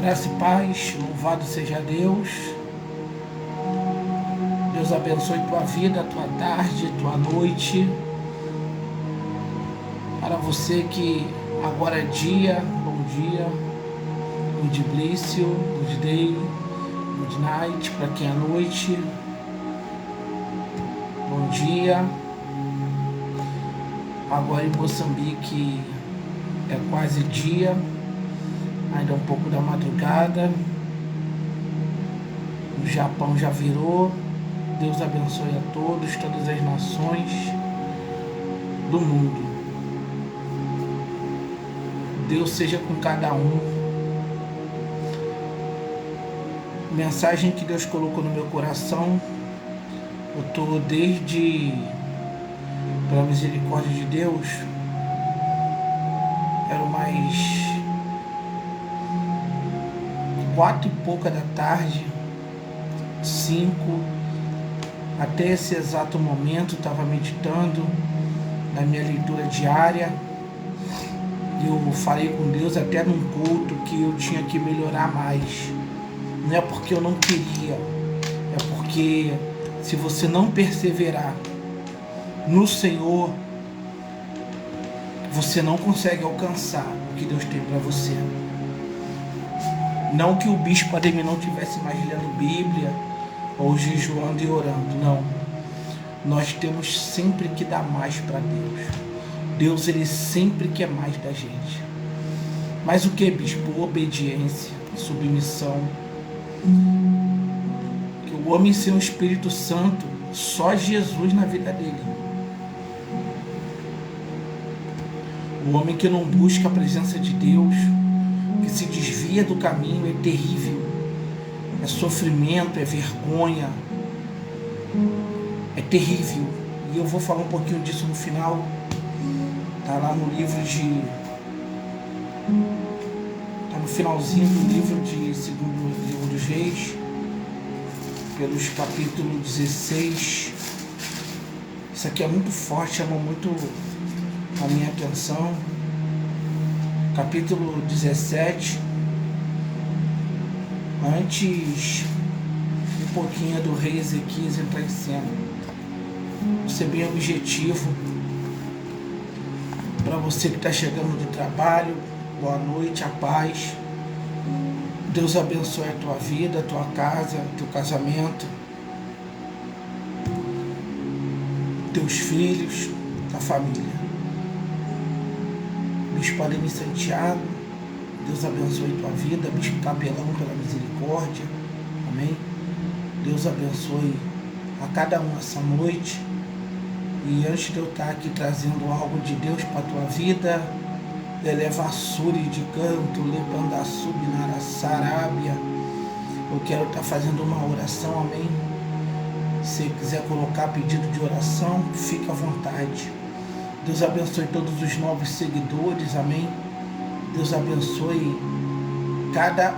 Graça e paz, louvado seja Deus. Deus abençoe tua vida, tua tarde, tua noite. Para você que agora é dia, bom dia. Good blício, good day, good night. Para quem é noite, bom dia. Agora em Moçambique é quase dia. Ainda um pouco da madrugada. O Japão já virou. Deus abençoe a todos, todas as nações do mundo. Deus seja com cada um. Mensagem que Deus colocou no meu coração. Eu estou desde, pela misericórdia de Deus, era mais 4 e pouca da tarde, 5, até esse exato momento estava meditando na minha leitura diária. Eu falei com Deus até num culto que eu tinha que melhorar mais. Não é porque eu não queria, é porque se você não perseverar no Senhor, você não consegue alcançar o que Deus tem para você. Não que o bispo Ademir não tivesse mais lendo Bíblia ou jejuando e orando, não. Nós temos sempre que dar mais para Deus. Deus, ele sempre quer mais da gente. Mas o que, bispo? Obediência, submissão. Que o homem sem o Espírito Santo, só Jesus na vida dele. O homem que não busca a presença de Deus, que se desvia do caminho, é terrível. É sofrimento, é vergonha. É terrível. E eu vou falar um pouquinho disso no final. Está lá no livro de... Está no finalzinho do livro de segundo livro dos Reis, pelos capítulos 16. Isso aqui é muito forte, chama muito a minha atenção. Capítulo 17. Antes um pouquinho do rei Ezequias entrar em cena. Vou ser bem objetivo. Para você que está chegando do trabalho, boa noite, a paz. Deus abençoe a tua vida, a tua casa, teu casamento, teus filhos, tua família. Bispo Ademir Santiago, Deus abençoe tua vida. Bispo Capelão, pela misericórdia. Amém? Deus abençoe a cada um essa noite. E antes de eu estar aqui trazendo algo de Deus para a tua vida, eleva suri de canto, levando a subnara sarábia, eu quero estar fazendo uma oração, amém? Se quiser colocar pedido de oração, fique à vontade. Deus abençoe todos os novos seguidores, amém? Deus abençoe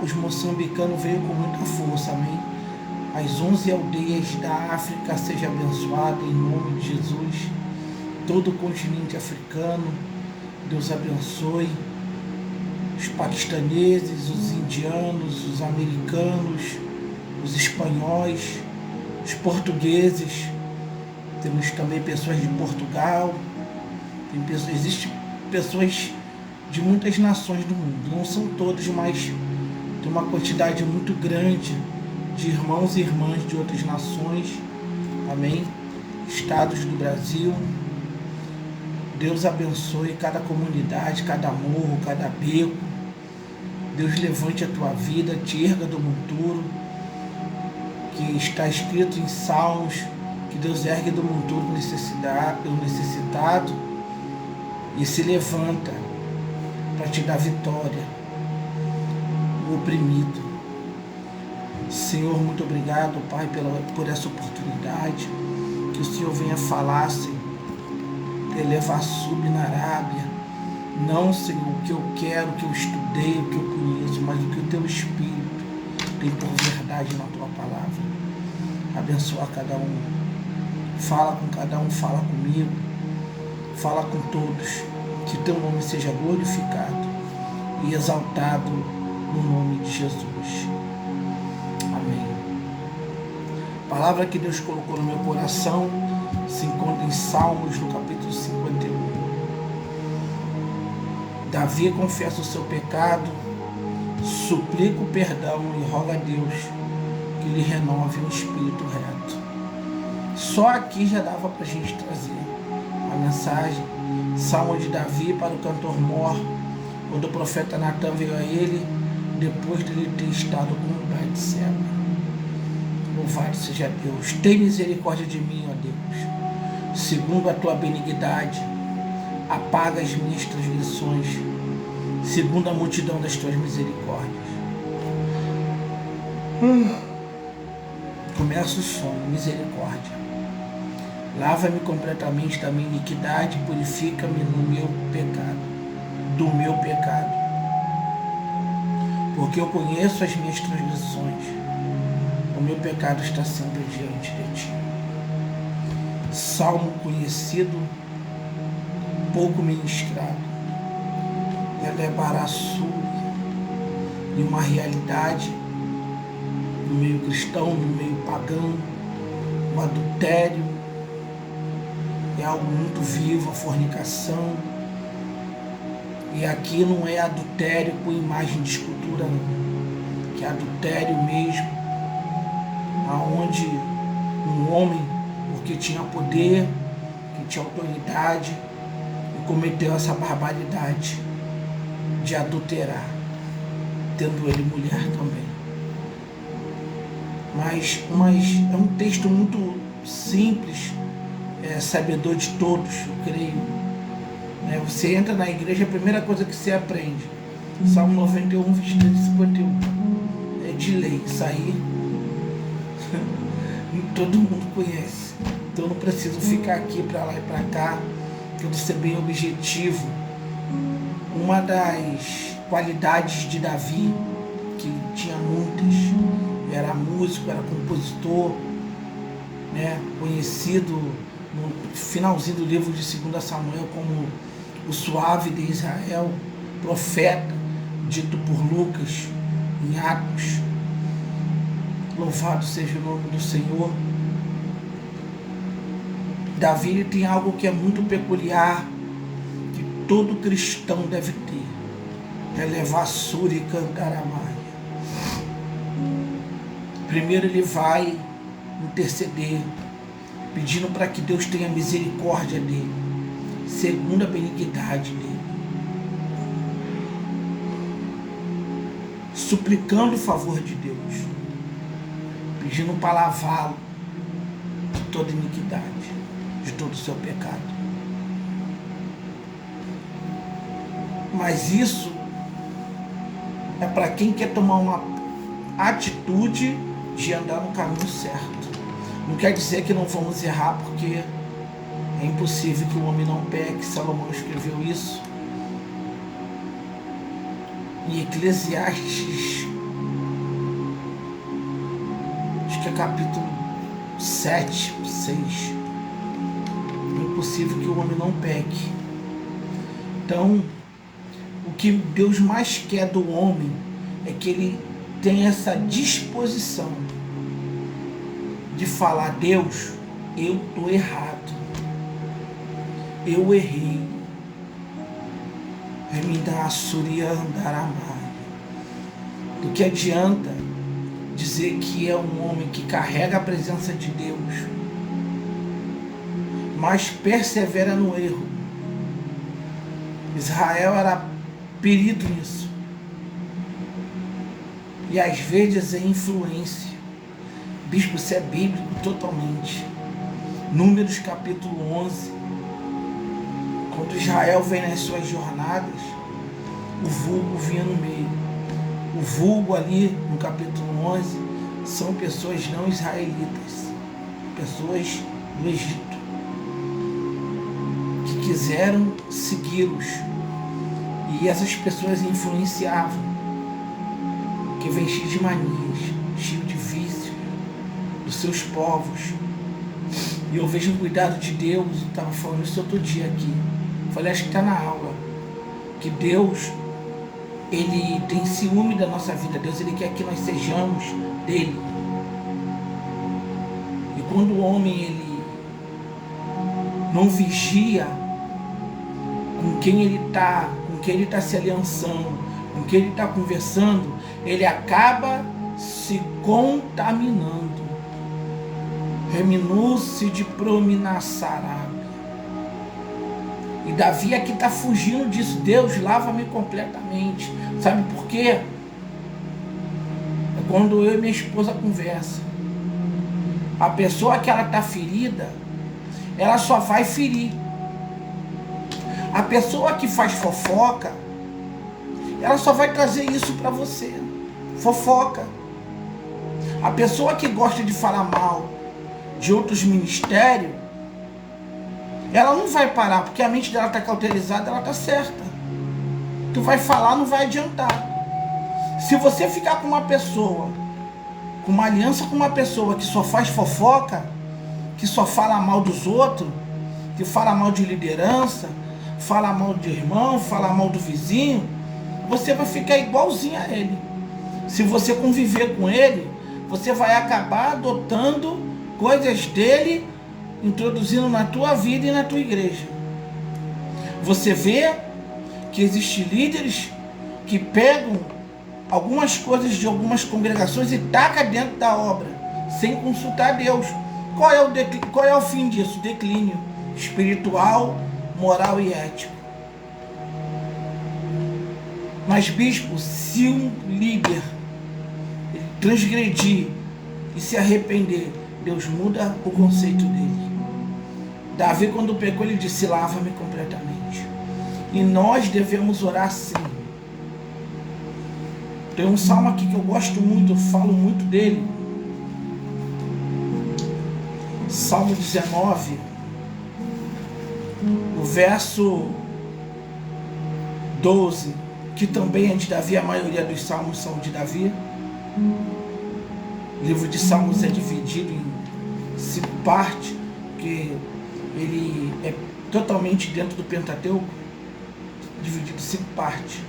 os moçambicanos veio com muita força, amém? As 11 aldeias da África sejam abençoadas em nome de Jesus. Todo o continente africano, Deus abençoe. Os paquistaneses, os indianos, os americanos, os espanhóis, os portugueses. Temos também pessoas de Portugal. Existem pessoas de muitas nações do mundo. Não são todos, mas tem uma quantidade muito grande de irmãos e irmãs de outras nações, amém? Estados do Brasil. Deus abençoe cada comunidade, cada morro, cada beco. Deus levante a tua vida, te erga do monturo, que está escrito em Salmos, que Deus ergue do monturo o necessitado e se levanta para te dar vitória, o oprimido. Senhor, muito obrigado, Pai, por essa oportunidade. Que o Senhor venha falar, Senhor. Elevar sub na Arábia. Não, Senhor, o que eu quero, o que eu estudei, o que eu conheço, mas o que o Teu Espírito tem por verdade na Tua palavra. Abençoa cada um. Fala com cada um, fala comigo. Fala com todos. Que Teu nome seja glorificado e exaltado no nome de de Jesus. Amém. A palavra que Deus colocou no meu coração se encontra em Salmos, no capítulo 51. Davi confessa o seu pecado, suplica o perdão e roga a Deus que lhe renove um espírito reto. Só aqui já dava para a gente trazer a mensagem. Salmo de Davi para o cantor Mor, quando o profeta Natan veio a ele, depois de ele ter estado com Batseba. Louvado seja Deus. Tem misericórdia de mim, ó Deus. Segundo a tua benignidade, apaga as minhas transgressões, segundo a multidão das tuas misericórdias. Começa o sono, misericórdia. Lava-me completamente da minha iniquidade, purifica-me do meu pecado. Porque eu conheço as minhas transgressões, o meu pecado está sempre diante de ti. Salmo conhecido, pouco ministrado. Elevará e uma realidade no meio cristão, no meio pagão, o adultério é algo muito vivo, a fornicação. E aqui não é adultério com imagem de escultura, não, que é adultério mesmo, aonde um homem, porque tinha poder, que tinha autoridade, e cometeu essa barbaridade de adulterar, tendo ele mulher também. Mas é um texto muito simples, sabedor de todos, eu creio. Você entra na igreja, a primeira coisa que você aprende, Salmo 91, 23 e 51, é de lei, isso aí todo mundo conhece. Então eu não preciso ficar aqui para lá e para cá, quero ser bem objetivo. Uma das qualidades de Davi, que tinha muitas, era músico, era compositor, conhecido no finalzinho do livro de 2 Samuel como o suave de Israel, profeta, dito por Lucas em Atos. Louvado seja o nome do Senhor. Davi ele tem algo que é muito peculiar, que todo cristão deve ter, é levar Suri e cantar a Maia. Primeiro ele vai interceder, pedindo para que Deus tenha misericórdia dele, segundo a benignidade dele, suplicando o favor de Deus, pedindo para lavá-lo de toda iniquidade, de todo o seu pecado. Mas isso é para quem quer tomar uma atitude de andar no caminho certo. Não quer dizer que não vamos errar, porque é impossível que o homem não peque. Salomão escreveu isso em Eclesiastes, acho que é capítulo 7, 6. É impossível que o homem não peque. Então, o que Deus mais quer do homem é que ele tenha essa disposição de falar: Deus, eu estou errado, eu errei, me dá a Surya Andaramaya. Do que adianta dizer que é um homem que carrega a presença de Deus, mas persevera no erro? Israel era perito nisso, e às vezes é influência. Bispo, isso é bíblico totalmente. Números capítulo 11, quando Israel vem nas suas jornadas, o vulgo vinha no meio. O vulgo ali no capítulo 11 são pessoas não israelitas, pessoas do Egito, que quiseram segui-los, e essas pessoas influenciavam, que vem cheio de manias, cheio de vícios dos seus povos. E eu vejo o cuidado de Deus. Eu estava falando isso outro dia aqui, falei, acho que está na aula, que Deus Ele tem ciúme da nossa vida. Deus, ele quer que nós sejamos dele. E quando o homem ele não vigia com quem ele está se aliançando, com quem ele está conversando, ele acaba se contaminando. Reminou-se de Prominassará. E Davi aqui está fugindo disso. Deus, lava-me completamente. Sabe por quê? É quando eu e minha esposa conversam. A pessoa que ela está ferida, ela só vai ferir. A pessoa que faz fofoca, ela só vai trazer isso para você. Fofoca. A pessoa que gosta de falar mal de outros ministérios, ela não vai parar, porque a mente dela está cauterizada, ela está certa. Tu vai falar, não vai adiantar. Se você ficar com uma pessoa, com uma aliança com uma pessoa que só faz fofoca, que só fala mal dos outros, que fala mal de liderança, fala mal de irmão, fala mal do vizinho, você vai ficar igualzinho a ele. Se você conviver com ele, você vai acabar adotando coisas dele, introduzindo na tua vida e na tua igreja. Você vê que existem líderes que pegam algumas coisas de algumas congregações e tacam dentro da obra, sem consultar Deus. Qual é o fim disso? Declínio espiritual, moral e ético. Mas, bispo, se um líder transgredir e se arrepender, Deus muda o conceito dele. Davi, quando pecou, ele disse: lava-me completamente. E nós devemos orar assim. Tem um salmo aqui que eu gosto muito, eu falo muito dele. Salmo 19, o verso 12, que também é de Davi, a maioria dos salmos são de Davi. O livro de Salmos é dividido em 5 partes, porque ele é totalmente dentro do Pentateuco, dividido em 5 partes.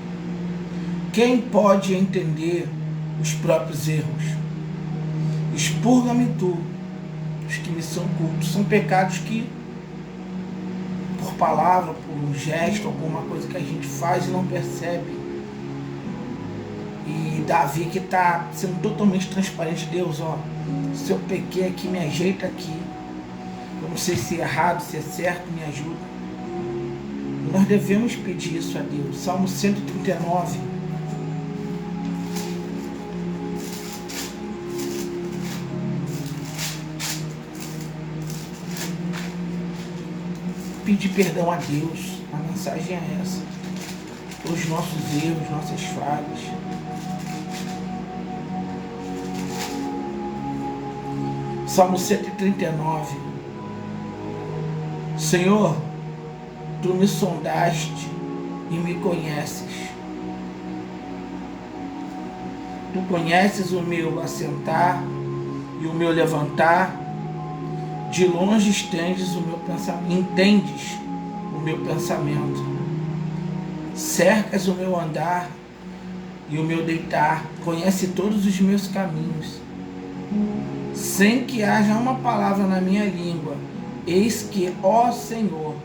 Quem pode entender os próprios erros? Expurga-me tu, os que me são cultos. São pecados que, por palavra, por um gesto, alguma coisa que a gente faz e não percebe. E Davi que está sendo totalmente transparente. Deus, ó, se eu pequei aqui, me ajeita aqui. Eu não sei se é errado, se é certo, me ajuda. E nós devemos pedir isso a Deus. Salmo 139. Pedir perdão a Deus. A mensagem é essa. Os nossos erros, nossas falhas. Salmo 139. Senhor, tu me sondaste e me conheces. Tu conheces o meu assentar e o meu levantar. De longe estendes o meu pensamento, entendes o meu pensamento. Cercas o meu andar e o meu deitar. Conhece todos os meus caminhos. Sem que haja uma palavra na minha língua. Eis que, ó Senhor,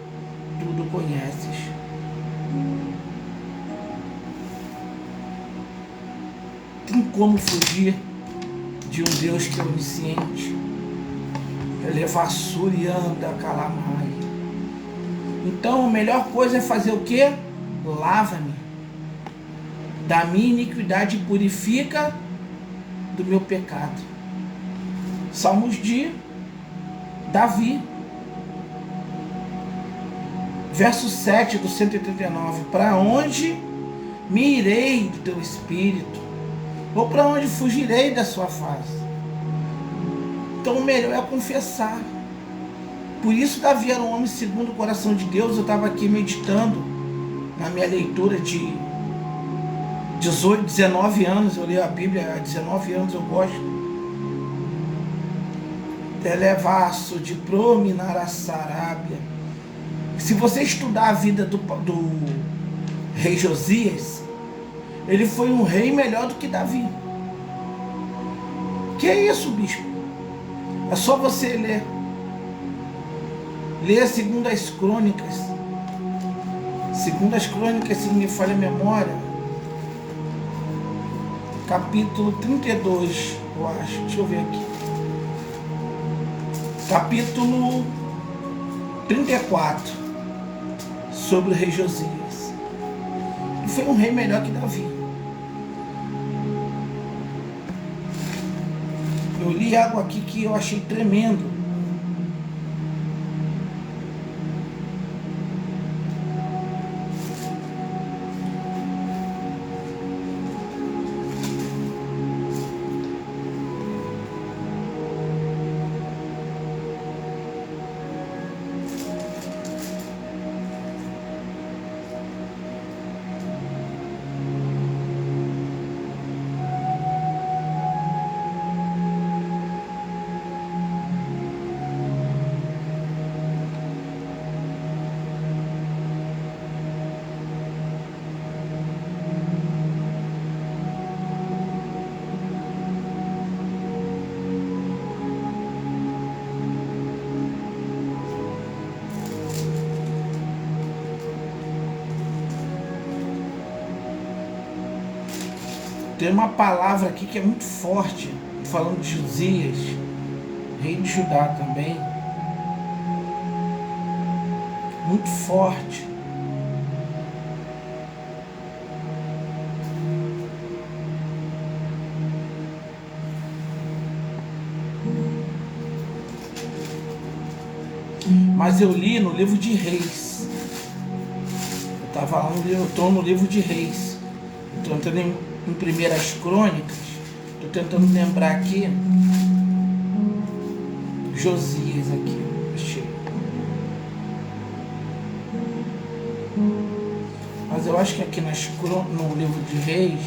tudo conheces. Tem como fugir de um Deus que é onisciente? Elevassurianda calamai. Então a melhor coisa é fazer o quê? Lava-me da minha iniquidade e purifica do meu pecado. Salmos de Davi, verso 7 do 139. Para onde me irei do teu espírito? Ou para onde fugirei da sua face? Então o melhor é confessar. Por isso Davi era um homem segundo o coração de Deus. Eu estava aqui meditando na minha leitura de 18, 19 anos. Eu leio a Bíblia há 19 anos, eu gosto. Televasso de Prominassará. Se você estudar a vida do rei Josias, ele foi um rei melhor do que Davi. Que é isso, bispo? É só você ler. Lê segundo as crônicas. Segundo as crônicas, se não me falha a memória, capítulo 32, eu acho. Deixa eu ver aqui. Capítulo 34, sobre o rei Josias. Ele foi um rei melhor que Davi. Eu li algo aqui que eu achei tremendo. Tem uma palavra aqui que é muito forte, falando de Josias, rei de Judá também. Muito forte. Mas eu li no livro de Reis. Eu estou no livro de Reis. Estou entrando em Primeiras Crônicas. Estou tentando lembrar aqui. Josias aqui. Achei. Mas eu acho que aqui no livro de Reis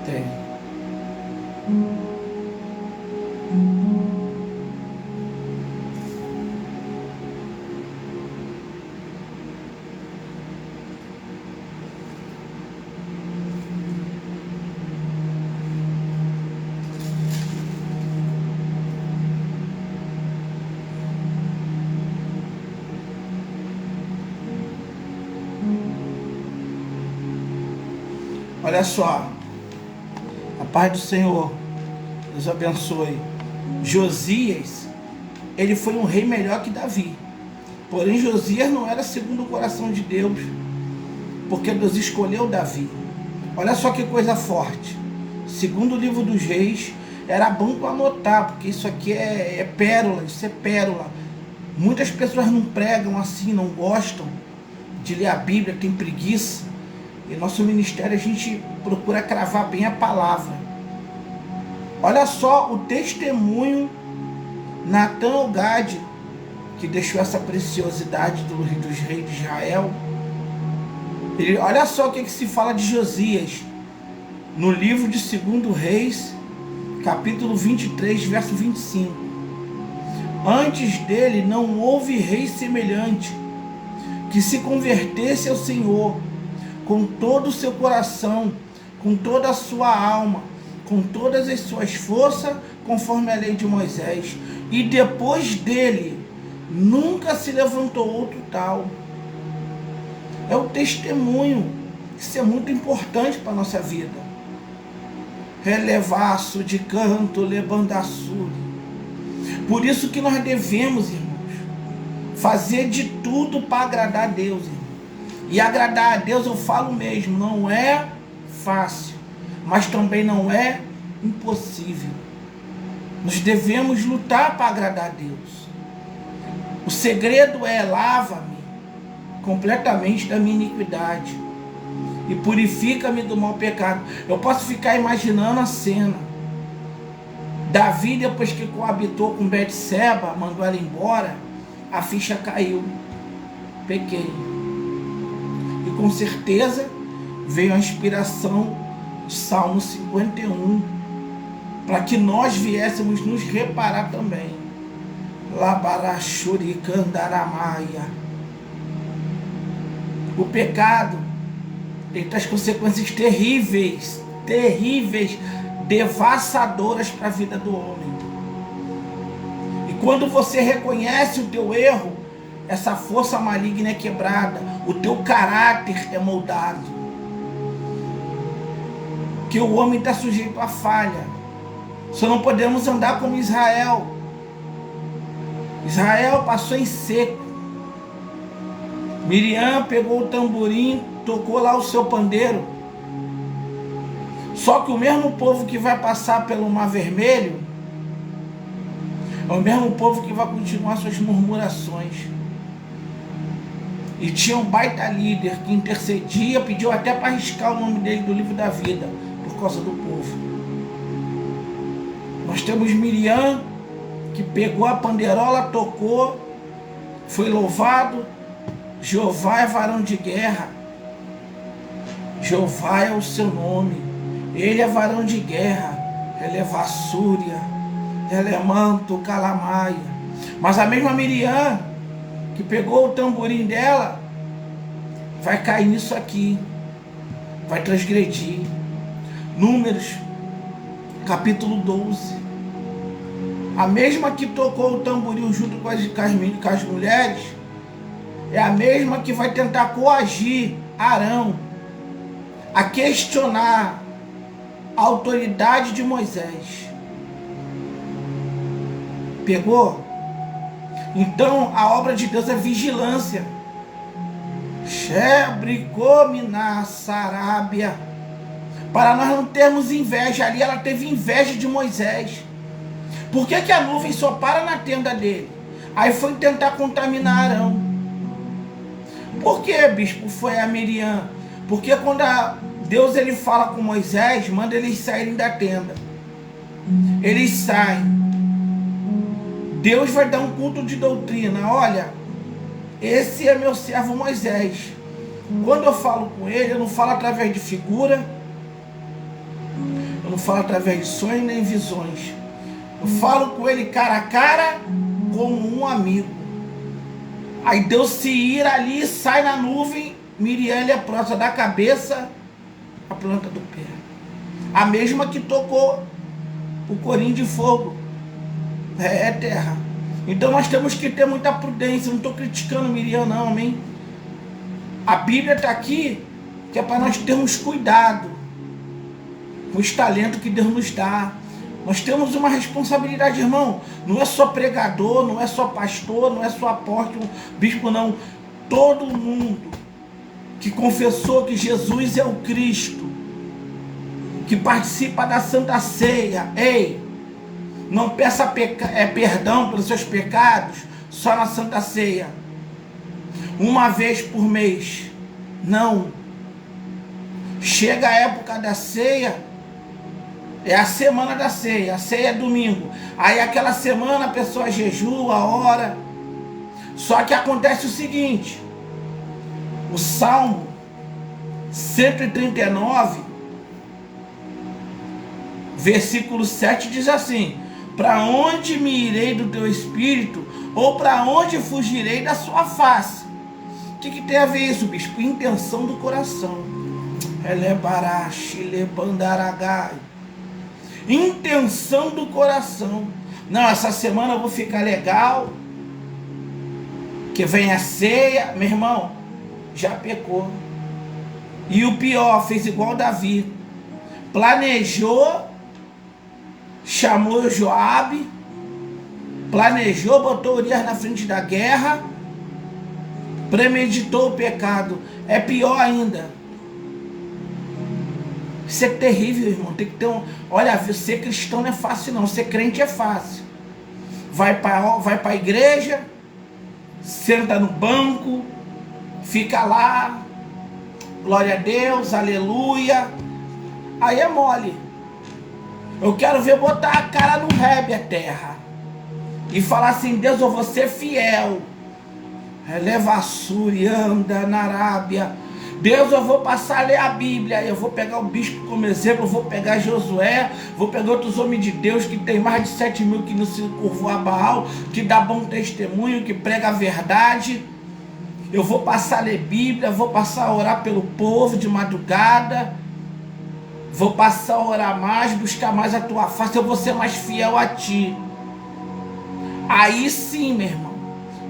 tem. Olha só, a paz do Senhor, Deus abençoe. Josias, ele foi um rei melhor que Davi. Porém, Josias não era segundo o coração de Deus, porque Deus escolheu Davi. Olha só que coisa forte. Segundo o livro dos Reis, era bom para anotar, porque isso aqui é pérola, isso é pérola. Muitas pessoas não pregam assim, não gostam de ler a Bíblia, tem preguiça. E nosso ministério a gente procura cravar bem a palavra. Olha só o testemunho Natan Gad, que deixou essa preciosidade dos reis de Israel. Olha só o que se fala de Josias no livro de 2 Reis, capítulo 23, verso 25. Antes dele não houve rei semelhante, que se convertesse ao Senhor com todo o seu coração, com toda a sua alma, com todas as suas forças, conforme a lei de Moisés. E depois dele, nunca se levantou outro tal. É o testemunho. Isso é muito importante para a nossa vida. Relevaço de canto, lebandaçu. Por isso que nós devemos, irmãos, fazer de tudo para agradar a Deus, irmãos. E agradar a Deus, eu falo mesmo, não é fácil, mas também não é impossível. Nós devemos lutar para agradar a Deus. O segredo é: lava-me completamente da minha iniquidade e purifica-me do mau pecado. Eu posso ficar imaginando a cena. Davi, depois que coabitou com Betseba, mandou ela embora, a ficha caiu. Pequei. E com certeza veio a inspiração de Salmo 51, para que nós viéssemos nos reparar também. Labarachuricandaramaia. O pecado ele traz consequências terríveis, devassadoras para a vida do homem. E quando você reconhece o teu erro, essa força maligna é quebrada, o teu caráter é moldado. Que o homem está sujeito à falha. Só não podemos andar como Israel. Israel passou em seco. Miriam pegou o tamborim, tocou lá o seu pandeiro. Só que o mesmo povo que vai passar pelo Mar Vermelho é o mesmo povo que vai continuar suas murmurações. E tinha um baita líder que intercedia, pediu até para arriscar o nome dele do livro da vida, por causa do povo. Nós temos Miriam, que pegou a panderola, tocou, foi louvado. Jeová é varão de guerra. Jeová é o seu nome. Ele é varão de guerra. Ele é vassúria. Ele é manto, calamaia. Mas a mesma Miriam, que pegou o tamborim dela, vai cair nisso aqui. Vai transgredir. Números, capítulo 12. A mesma que tocou o tamborim junto com as mulheres, é a mesma que vai tentar coagir Arão a questionar a autoridade de Moisés. Pegou? Então a obra de Deus é vigilância. Shebricomina Sarábia. Para nós não termos inveja. Ali ela teve inveja de Moisés. Por que a nuvem só para na tenda dele? Aí foi tentar contaminar Arão. Por que, bispo, foi a Miriam? Porque quando Deus ele fala com Moisés, manda eles saírem da tenda. Eles saem. Deus vai dar um culto de doutrina. Olha, esse é meu servo Moisés. Quando eu falo com ele, eu não falo através de figura, eu não falo através de sonhos nem visões. Eu falo com ele cara a cara, como um amigo. Aí Deus se ira ali, sai na nuvem. Miriam é leprosa da cabeça à planta do pé. A mesma que tocou o corim de fogo. É terra. Então nós temos que ter muita prudência. Não estou criticando Miriam não, amém? A Bíblia está aqui, que é para nós termos cuidado com os talentos que Deus nos dá. Nós temos uma responsabilidade, irmão. Não é só pregador, não é só pastor, não é só apóstolo, bispo, não. Todo mundo que confessou que Jesus é o Cristo, que participa da Santa Ceia, ei, não peça perdão pelos seus pecados só na Santa Ceia, uma vez por mês. Não. Chega a época da ceia, é a semana da ceia. A ceia é domingo. Aí aquela semana a pessoa jejua, ora. Só que acontece o seguinte: o Salmo 139, versículo 7 diz assim: para onde me irei do teu espírito? Ou para onde fugirei da sua face? O que tem a ver isso, bispo? Intenção do coração. Elebarashi, lebandaragai. Intenção do coração. Não, essa semana eu vou ficar legal, que vem a ceia. Meu irmão, já pecou. E o pior, fez igual Davi. Planejou, chamou Joabe, planejou, botou Urias na frente da guerra, premeditou o pecado. É pior ainda. Isso é terrível, irmão. Tem que ter um... Olha, ser cristão não é fácil não. Ser crente é fácil. Vai para a igreja, senta no banco, fica lá, glória a Deus, aleluia. Aí é mole. Eu quero ver botar a cara no rebe a terra e falar assim: Deus, eu vou ser fiel. Eleva a Surianda na Arábia. Deus, eu vou passar a ler a Bíblia. Eu vou pegar o bispo como exemplo, eu vou pegar Josué, vou pegar outros homens de Deus que tem mais de 7.000 que não se curvou a Baal, que dá bom testemunho, que prega a verdade. Eu vou passar a ler Bíblia, vou passar a orar pelo povo de madrugada, vou passar a orar mais, buscar mais a tua face, eu vou ser mais fiel a ti. Aí sim, meu irmão,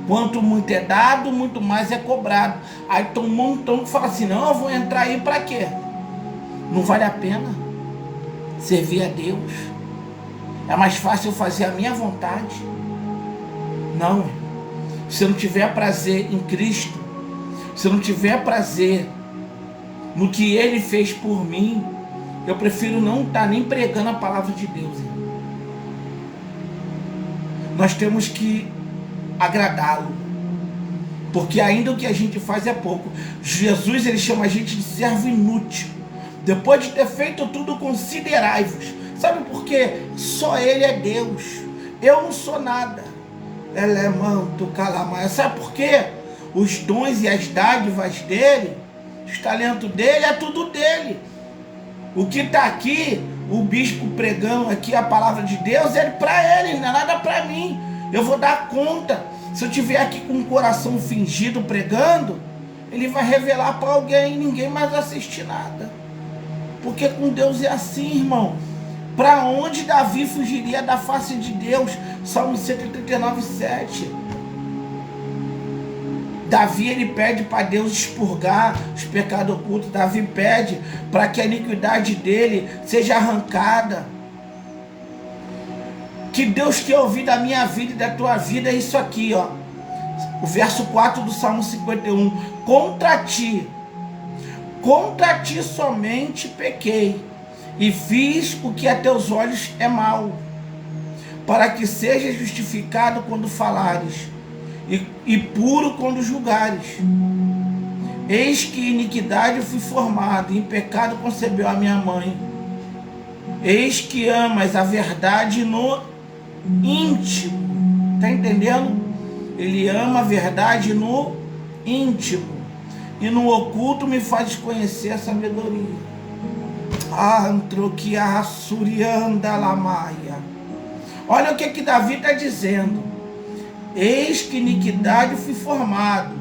quanto muito é dado, muito mais é cobrado. Aí tem um montão que fala assim, não, eu vou entrar aí para quê? Não vale a pena servir a Deus. É mais fácil eu fazer a minha vontade. Não, se eu não tiver prazer em Cristo, se eu não tiver prazer no que Ele fez por mim, eu prefiro não estar nem pregando a palavra de Deus. Nós temos que agradá-lo, porque ainda o que a gente faz é pouco. Jesus, ele chama a gente de servo inútil. Depois de ter feito tudo, considerai-vos. Sabe por quê? Só Ele é Deus. Eu não sou nada. Elemanto calamaia. Sabe por quê? Os dons e as dádivas dele, os talentos dele, é tudo dele. O que está aqui, o bispo pregando aqui a palavra de Deus, é para ele, não é nada para mim. Eu vou dar conta. Se eu estiver aqui com o coração fingido pregando, ele vai revelar para alguém e ninguém mais vai assistir nada. Porque com Deus é assim, irmão. Para onde Davi fugiria da face de Deus? Salmo 139, 7. Davi, ele pede para Deus expurgar os pecados ocultos. Davi pede para que a iniquidade dele seja arrancada. Que Deus quer ouvir da minha vida e da tua vida é isso aqui, ó. O verso 4 do Salmo 51. Contra ti somente pequei, e fiz o que a teus olhos é mal, para que sejas justificado quando falares, e puro quando julgares. Eis que iniquidade fui formado, e em pecado concebeu a minha mãe. Eis que amas a verdade no íntimo. Está entendendo? Ele ama a verdade no íntimo, e no oculto me faz conhecer a sabedoria. Antroquia surianda lamaia. Olha o que Davi está dizendo. Eis que iniquidade fui formado,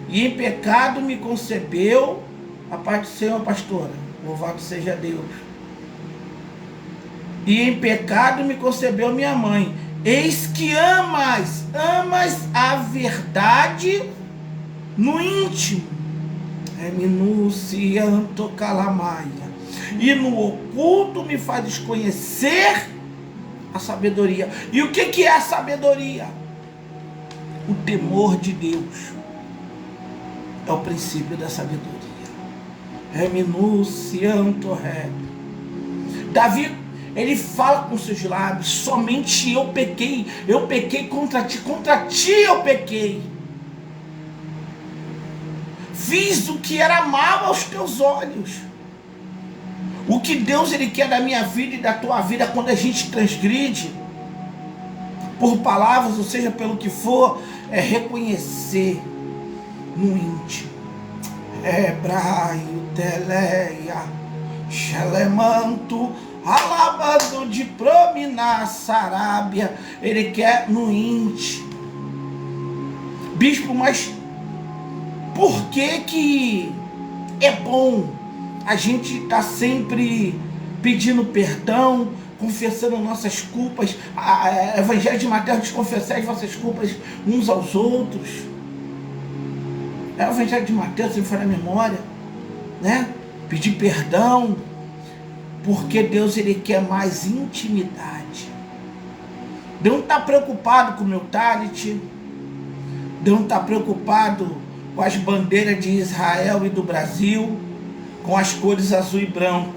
e em pecado me concebeu. A paz do Senhor, pastora. Louvado seja Deus. E em pecado me concebeu minha mãe. Eis que amas a verdade no íntimo. É minucianto calamaia. E no oculto me fazes conhecer a sabedoria. E o que é a sabedoria? O temor de Deus é o princípio da sabedoria. É minucianto ré. Davi, ele fala com seus lábios, somente eu pequei contra ti eu pequei. Fiz o que era mal aos teus olhos. O que Deus ele quer da minha vida e da tua vida quando a gente transgride, por palavras, ou seja, pelo que for, é reconhecer no íntimo. Hebraio, teleia, xelemanto, alabando de prominar Sarábia. Ele quer no íntimo. Bispo, mas por que é bom a gente está sempre pedindo perdão, confessando nossas culpas? Evangelho de Mateus diz: confessai as vossas culpas uns aos outros. O Evangelho de Mateus, se me for na memória, né? Pedir perdão, porque Deus ele quer mais intimidade. Deus não está preocupado com o meu talent, Deus não está preocupado com as bandeiras de Israel e do Brasil, com as cores azul e branco.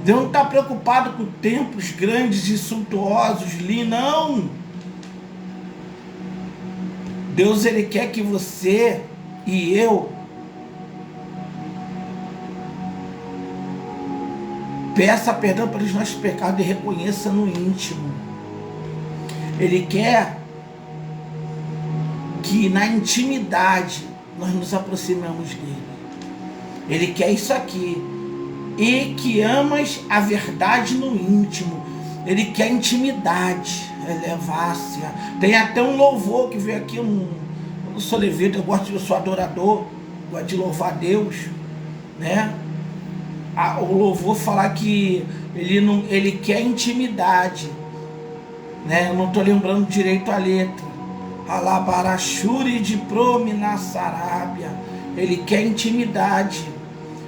Deus não está preocupado com templos grandes e suntuosos, não. Deus ele quer que você e eu peça perdão pelos nossos pecados e reconheça no íntimo. Ele quer que na intimidade nós nos aproximemos dele. Ele quer isso aqui. E que amas a verdade no íntimo. Ele quer intimidade. Elevácia. Tem até um louvor que veio aqui, eu sou levita, eu sou adorador, gosto de louvar a Deus, né? O louvor falar que ele quer intimidade, né? Eu não estou lembrando direito a letra. Alabarachuri de Prominassarabia. Ele quer intimidade.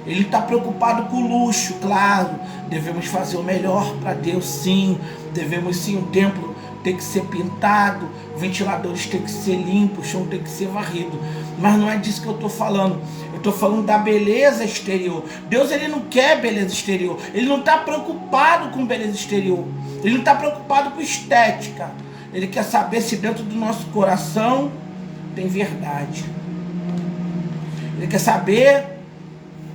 Ele está preocupado com o luxo, claro. Devemos fazer o melhor para Deus, sim. Devemos sim, o templo tem que ser pintado, ventiladores tem que ser limpos, o chão tem que ser varrido. Mas não é disso que eu estou falando. Eu estou falando da beleza exterior. Deus, ele não quer beleza exterior. Ele não está preocupado com beleza exterior. Ele não está preocupado com estética. Ele quer saber se dentro do nosso coração tem verdade. Ele quer saber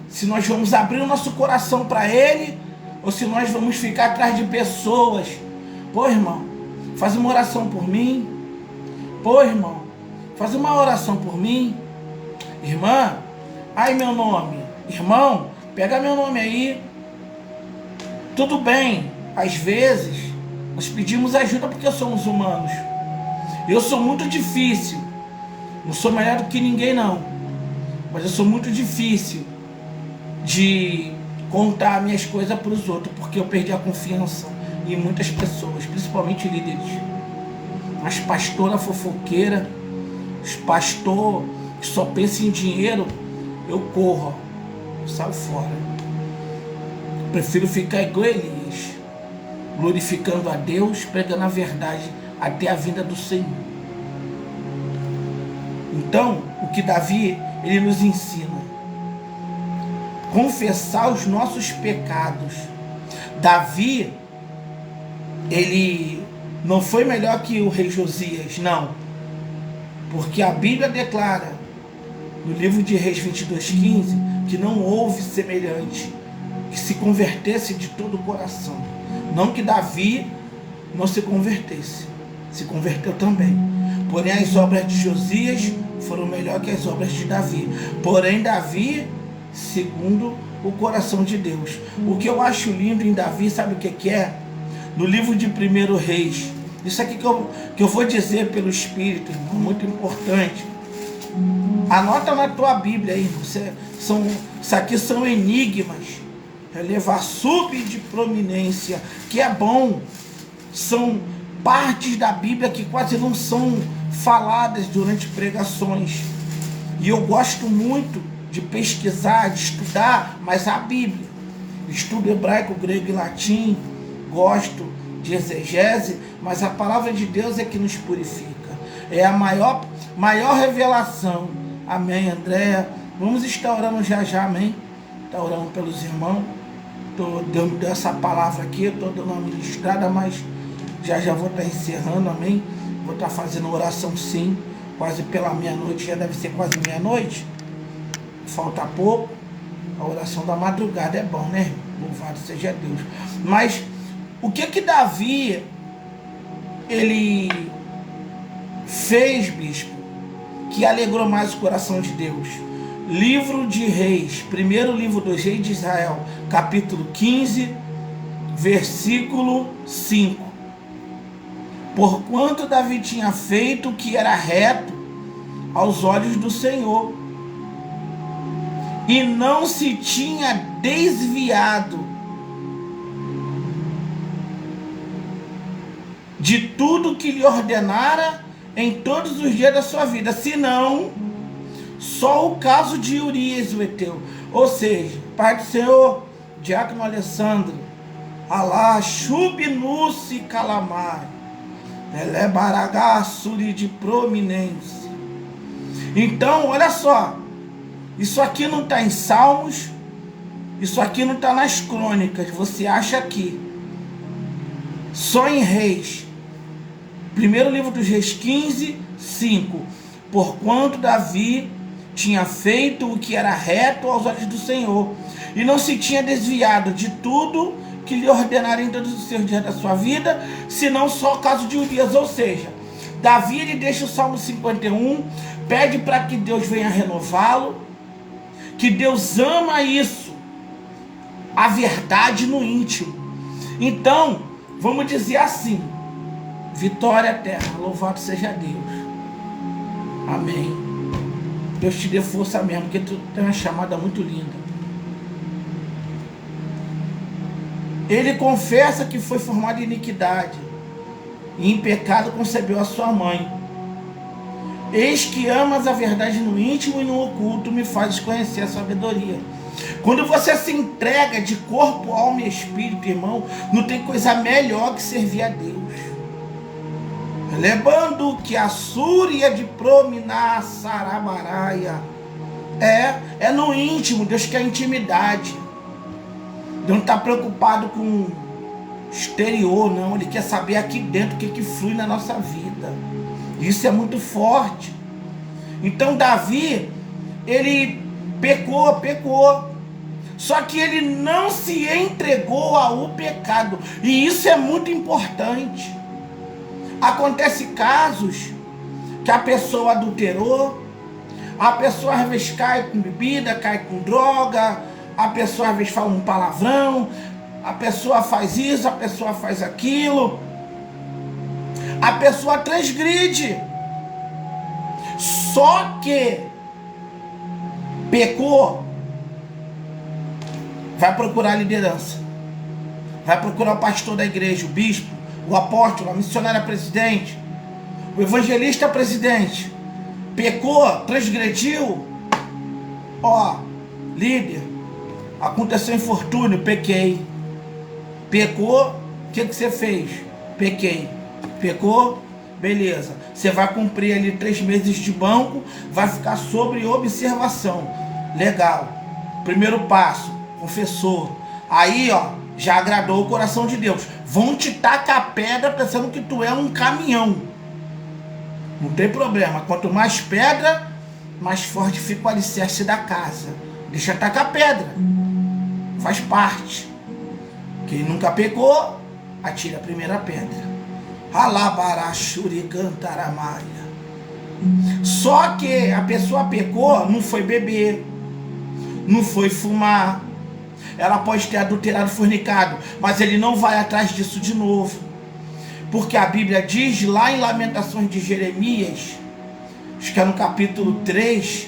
se nós vamos abrir o nosso coração para Ele ou se nós vamos ficar atrás de pessoas. Pô, irmão, faz uma oração por mim. Pô, irmão, faz uma oração por mim. Irmã, ai meu nome. Irmão, pega meu nome aí. Tudo bem, às vezes nós pedimos ajuda porque somos humanos. Eu sou muito difícil. Não sou melhor do que ninguém, não. Mas eu sou muito difícil de contar minhas coisas para os outros, porque eu perdi a confiança em muitas pessoas, principalmente líderes. As pastoras fofoqueiras, os pastores que só pensam em dinheiro, eu corro, eu saio fora. Prefiro ficar igual Elias, glorificando a Deus, pregando a verdade até a vinda do Senhor. Então, o que Davi, ele nos ensina: confessar os nossos pecados. Davi, ele não foi melhor que o rei Josias, não. Porque a Bíblia declara, no livro de Reis 22:15, que não houve semelhante que se convertesse de todo o coração. Não que Davi não se convertesse, se converteu também. Porém, as obras de Josias foram melhor que as obras de Davi. Porém, Davi, segundo o coração de Deus. O que eu acho lindo em Davi, sabe o que é? No livro de 1 Reis, isso aqui que eu vou dizer pelo Espírito, irmão, muito importante. Anota na tua Bíblia aí, isso aqui são enigmas. Levar sub de prominência, que é bom. São partes da Bíblia que quase não são faladas durante pregações. E eu gosto muito de pesquisar, de estudar, mas a Bíblia. Estudo hebraico, grego e latim, gosto de exegese, mas a palavra de Deus é que nos purifica. É a maior revelação. Amém, Andréa? Vamos estar orando já, amém? Está orando pelos irmãos. Deus me deu essa palavra aqui, eu estou dando uma ministrada, mas já vou estar encerrando, amém? Vou estar fazendo oração sim, quase pela meia-noite, já deve ser quase meia-noite. Falta pouco. A oração da madrugada é bom, né? Louvado seja Deus. Mas o que Davi ele fez, bispo, que alegrou mais o coração de Deus? Livro de Reis, primeiro livro dos Reis de Israel, capítulo 15, versículo 5. Porquanto Davi tinha feito o que era reto aos olhos do Senhor, e não se tinha desviado de tudo que lhe ordenara em todos os dias da sua vida, senão só o caso de Urias o Eteu. Ou seja, Pai do Senhor, Diácono Alessandro, Alá, Chubinuci Calamar, Elebaragassuri de prominência. Então, olha só, isso aqui não está em Salmos, isso aqui não está nas crônicas, você acha aqui. Só em Reis, primeiro livro dos Reis 15, 5. Porquanto Davi tinha feito o que era reto aos olhos do Senhor, e não se tinha desviado de tudo que lhe ordenara em todos os seus dias da sua vida, senão só o caso de Urias. Ou seja, Davi, ele deixa o Salmo 51, pede para que Deus venha renová-lo, que Deus ama isso, a verdade no íntimo. Então, vamos dizer assim: vitória eterna, louvado seja Deus. Amém. Deus te dê força mesmo, porque tu tem uma chamada muito linda. Ele confessa que foi formado em iniquidade, e em pecado concebeu a sua mãe. Eis que amas a verdade no íntimo e no oculto, me fazes conhecer a sabedoria. Quando você se entrega de corpo, alma e espírito, irmão, não tem coisa melhor que servir a Deus. Lembrando que a súria de prominar sarabaraia é no íntimo. Deus quer intimidade. Deus não está preocupado com o exterior, não. Ele quer saber aqui dentro o que flui na nossa vida. Isso é muito forte. Então Davi, ele pecou. Só que ele não se entregou ao pecado. E isso é muito importante. Acontece casos que a pessoa adulterou, a pessoa às vezes cai com bebida, cai com droga, a pessoa às vezes fala um palavrão, a pessoa faz isso, a pessoa faz aquilo. A pessoa transgride. Só que pecou, vai procurar a liderança, vai procurar o pastor da igreja, o bispo, o apóstolo, a missionária presidente, o evangelista presidente. Pecou, transgrediu. Ó, líder, aconteceu infortúnio, pequei. Pecou, o que você fez? Pequei. Pecou? Beleza. Você vai cumprir ali 3 meses de banco, vai ficar sob observação. Legal. Primeiro passo, confessou. Aí, ó, já agradou o coração de Deus. Vão te tacar pedra pensando que tu é um caminhão. Não tem problema. Quanto mais pedra, mais forte fica o alicerce da casa. Deixa tacar pedra. Faz parte. Quem nunca pecou, atira a primeira pedra. Alabarachuricantaramaia. Só que a pessoa pecou, não foi beber, não foi fumar. Ela pode ter adulterado, fornicado, mas ele não vai atrás disso de novo. Porque a Bíblia diz lá em Lamentações de Jeremias, acho que é no capítulo 3,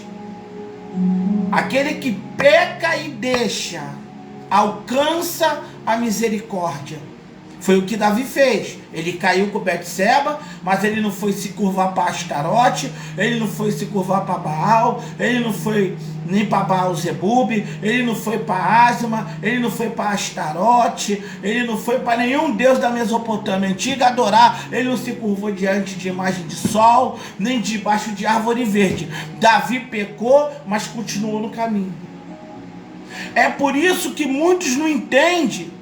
aquele que peca e deixa, alcança a misericórdia. Foi o que Davi fez. Ele caiu com Betseba, mas ele não foi se curvar para Astarote, ele não foi se curvar para Baal, ele não foi nem para Baal-Zebub, ele não foi para Asma, ele não foi para Astarote, ele não foi para nenhum deus da Mesopotâmia antiga adorar, ele não se curvou diante de imagem de sol, nem debaixo de árvore verde. Davi pecou, mas continuou no caminho. É por isso que muitos não entendem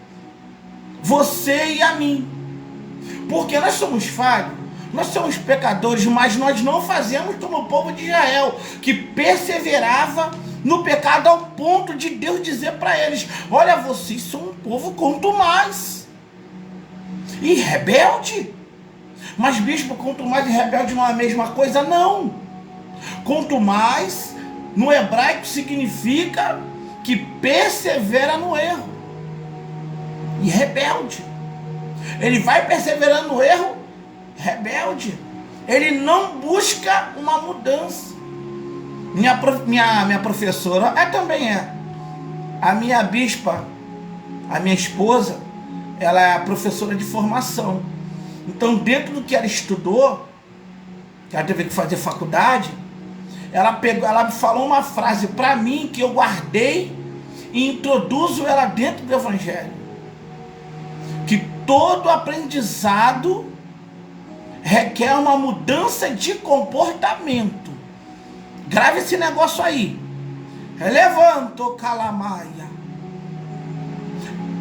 você e a mim, porque nós somos falhos, nós somos pecadores, mas nós não fazemos como o povo de Israel, que perseverava no pecado ao ponto de Deus dizer para eles: olha, vocês são um povo contumaz e rebelde. Mas bispo, contumaz e rebelde não é a mesma coisa? Não. Contumaz no hebraico significa que persevera no erro. E rebelde. Ele vai perseverando no erro, rebelde. Ele não busca uma mudança. Minha professora também é. A minha bispa, a minha esposa, ela é professora de formação. Então, dentro do que ela estudou, que ela teve que fazer faculdade, ela me falou uma frase para mim que eu guardei e introduzo ela dentro do Evangelho. Que todo aprendizado requer uma mudança de comportamento. Grave esse negócio aí. Levanto calamaia.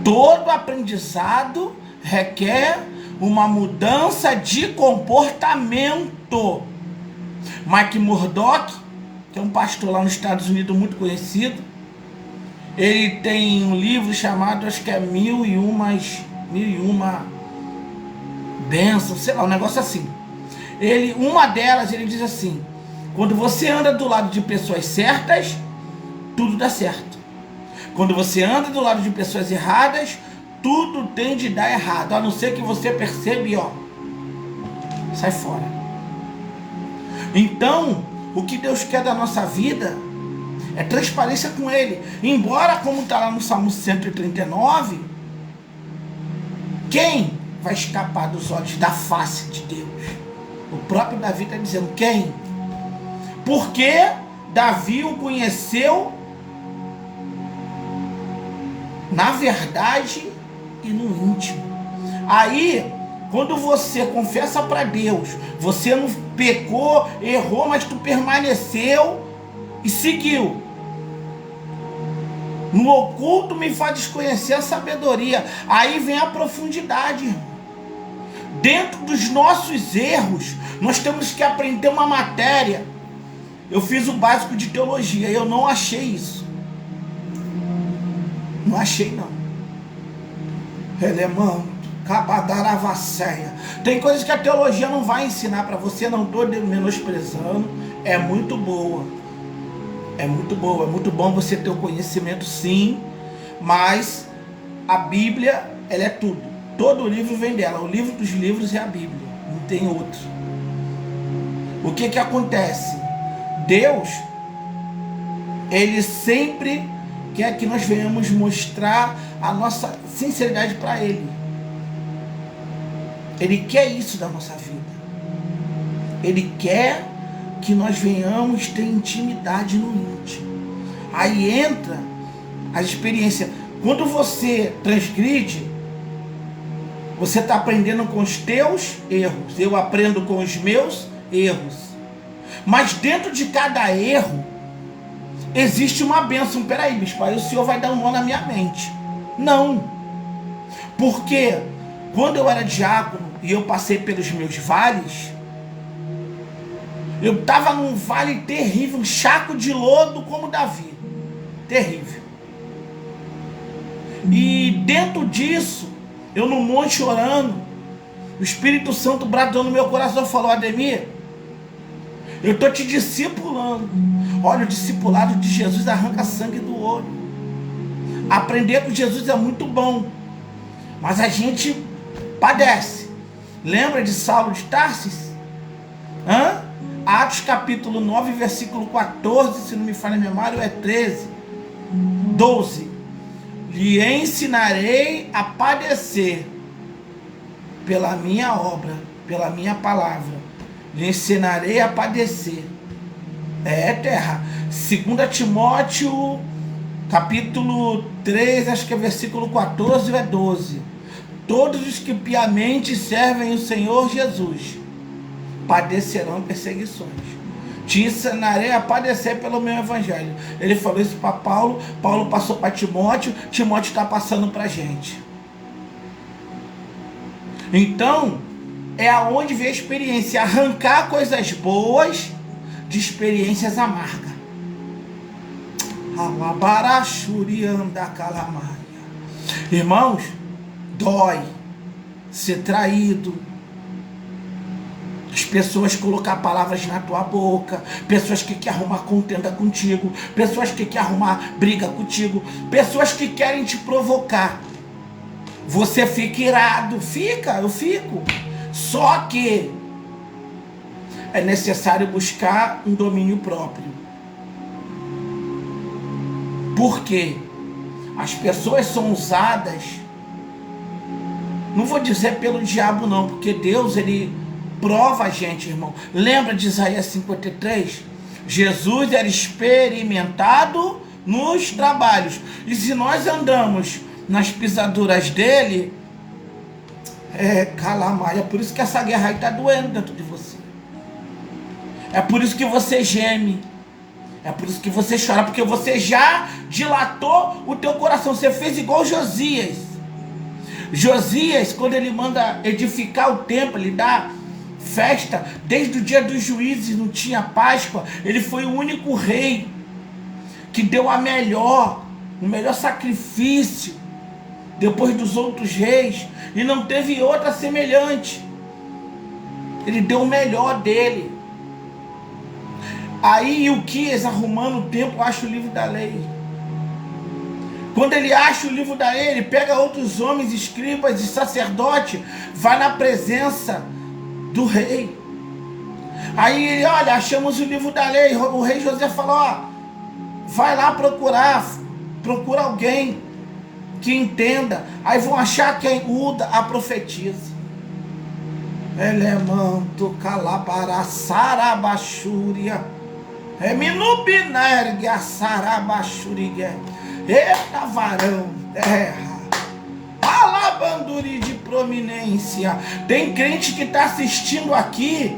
Todo aprendizado requer uma mudança de comportamento. Mike Murdock, que é um pastor lá nos Estados Unidos muito conhecido, ele tem um livro chamado, acho que é 1001 bênçãos, sei lá, um negócio assim. Uma delas, ele diz assim: quando você anda do lado de pessoas certas, tudo dá certo. Quando você anda do lado de pessoas erradas, tudo tende a dar errado, a não ser que você perceba, ó, sai fora. Então, O que Deus quer da nossa vida é transparência com Ele. Embora, como está lá no Salmo 139, quem vai escapar dos olhos da face de Deus? O próprio Davi está dizendo, quem? Porque Davi o conheceu na verdade e no íntimo. Aí, quando você confessa para Deus, você não pecou, errou, mas tu permaneceu e seguiu. No oculto me faz desconhecer a sabedoria. Aí vem a profundidade, irmão. Dentro dos nossos erros, nós temos que aprender uma matéria. Eu fiz o básico de teologia, eu não achei isso. Não achei, não. Relemando, cabadaravaceia. Tem coisas que a teologia não vai ensinar para você, não estou menosprezando. É muito boa. É muito boa, é muito bom você ter o conhecimento, sim. Mas a Bíblia, ela é tudo. Todo livro vem dela. O livro dos livros é a Bíblia. Não tem outro. O que acontece? Deus, Ele sempre quer que nós venhamos mostrar a nossa sinceridade para Ele. Ele quer isso da nossa vida. Ele quer que nós venhamos ter intimidade no íntimo. Aí entra a experiência. Quando você transgride, você está aprendendo com os teus erros. Eu aprendo com os meus erros. Mas dentro de cada erro, existe uma bênção. Peraí, bispo, aí o senhor vai dar um nó na minha mente. Não. Porque quando eu era diácono e eu passei pelos meus vales, eu estava num vale terrível, um chaco de lodo como Davi. Terrível. E dentro disso, eu no monte orando, o Espírito Santo bradou no meu coração, falou, Ademir, eu estou te discipulando. Olha, o discipulado de Jesus arranca sangue do olho. Aprender com Jesus é muito bom, mas a gente padece. Lembra de Saulo de Tarsis? Atos capítulo 9, versículo 14, se não me falha a memória, é 13, 12. Lhe ensinarei a padecer pela minha obra, pela minha palavra. Lhe ensinarei a padecer. Terra. 2 Timóteo, capítulo 3, acho que é versículo 14 ou é 12. Todos os que piamente servem o Senhor Jesus padecerão perseguições. Te ensinarei a padecer pelo meu evangelho. Ele falou isso para Paulo. Paulo passou para Timóteo. Timóteo está passando para a gente. Então, é aonde vem a experiência. Arrancar coisas boas de experiências amargas. Irmãos, dói ser traído. As pessoas colocar palavras na tua boca, pessoas que querem arrumar contenda contigo, pessoas que querem arrumar briga contigo, pessoas que querem te provocar. Você fica irado, eu fico. Só que é necessário buscar um domínio próprio. Por quê? As pessoas são usadas, não vou dizer pelo diabo não, porque Deus, ele prova a gente, irmão. Lembra de Isaías 53? Jesus era experimentado nos trabalhos. E se nós andamos nas pisaduras dele, calamaia. É por isso que essa guerra aí está doendo dentro de você. É por isso que você geme. É por isso que você chora. Porque você já dilatou o teu coração. Você fez igual Josias. Josias, quando ele manda edificar o templo, ele dá festa, desde o dia dos juízes, não tinha Páscoa, ele foi o único rei que deu o melhor sacrifício, depois dos outros reis, e não teve outra semelhante. Ele deu o melhor dele. Aí Ilquias, arrumando o templo, acha o livro da lei. Quando ele acha o livro da lei, ele pega outros homens, escribas e sacerdotes, vai na presença do rei. Aí ele, olha, achamos o livro da lei. O rei José falou, ó, vai lá procura alguém que entenda. Aí vão achar quem? Uda, a profetisa. Elemanto calabara sarabachúria. Minubinergue a sarabachúria. Eita varão, terra. Alabanduri de prominência. Tem crente que está assistindo aqui,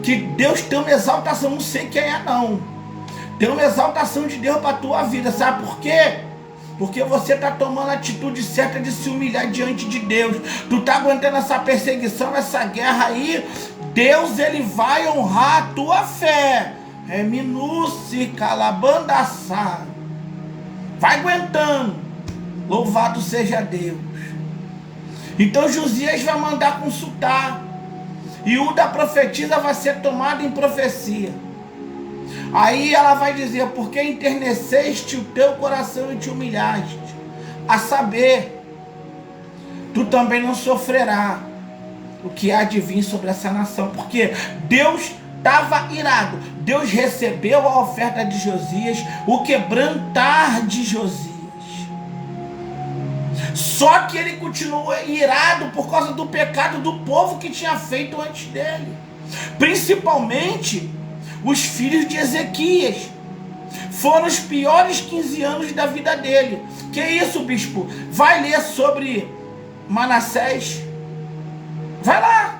que Deus tem uma exaltação, não sei quem é não. Tem uma exaltação de Deus para a tua vida, sabe por quê? Porque você está tomando a atitude certa de se humilhar diante de Deus. Tu está aguentando essa perseguição, essa guerra aí. Deus, ele vai honrar a tua fé. É minuci calabandaçá. Vai aguentando. Louvado seja Deus. Então Josias vai mandar consultar. E o da profetisa vai ser tomado em profecia. Aí ela vai dizer, porque enterneceste o teu coração e te humilhaste, a saber, tu também não sofrerás o que há de vir sobre essa nação, porque Deus estava irado. Deus recebeu a oferta de Josias, o quebrantar de Josias. Só que ele continuou irado por causa do pecado do povo que tinha feito antes dele, principalmente os filhos de Ezequias. Foram os piores 15 anos da vida dele. Que isso, bispo? Vai ler sobre Manassés. Vai lá.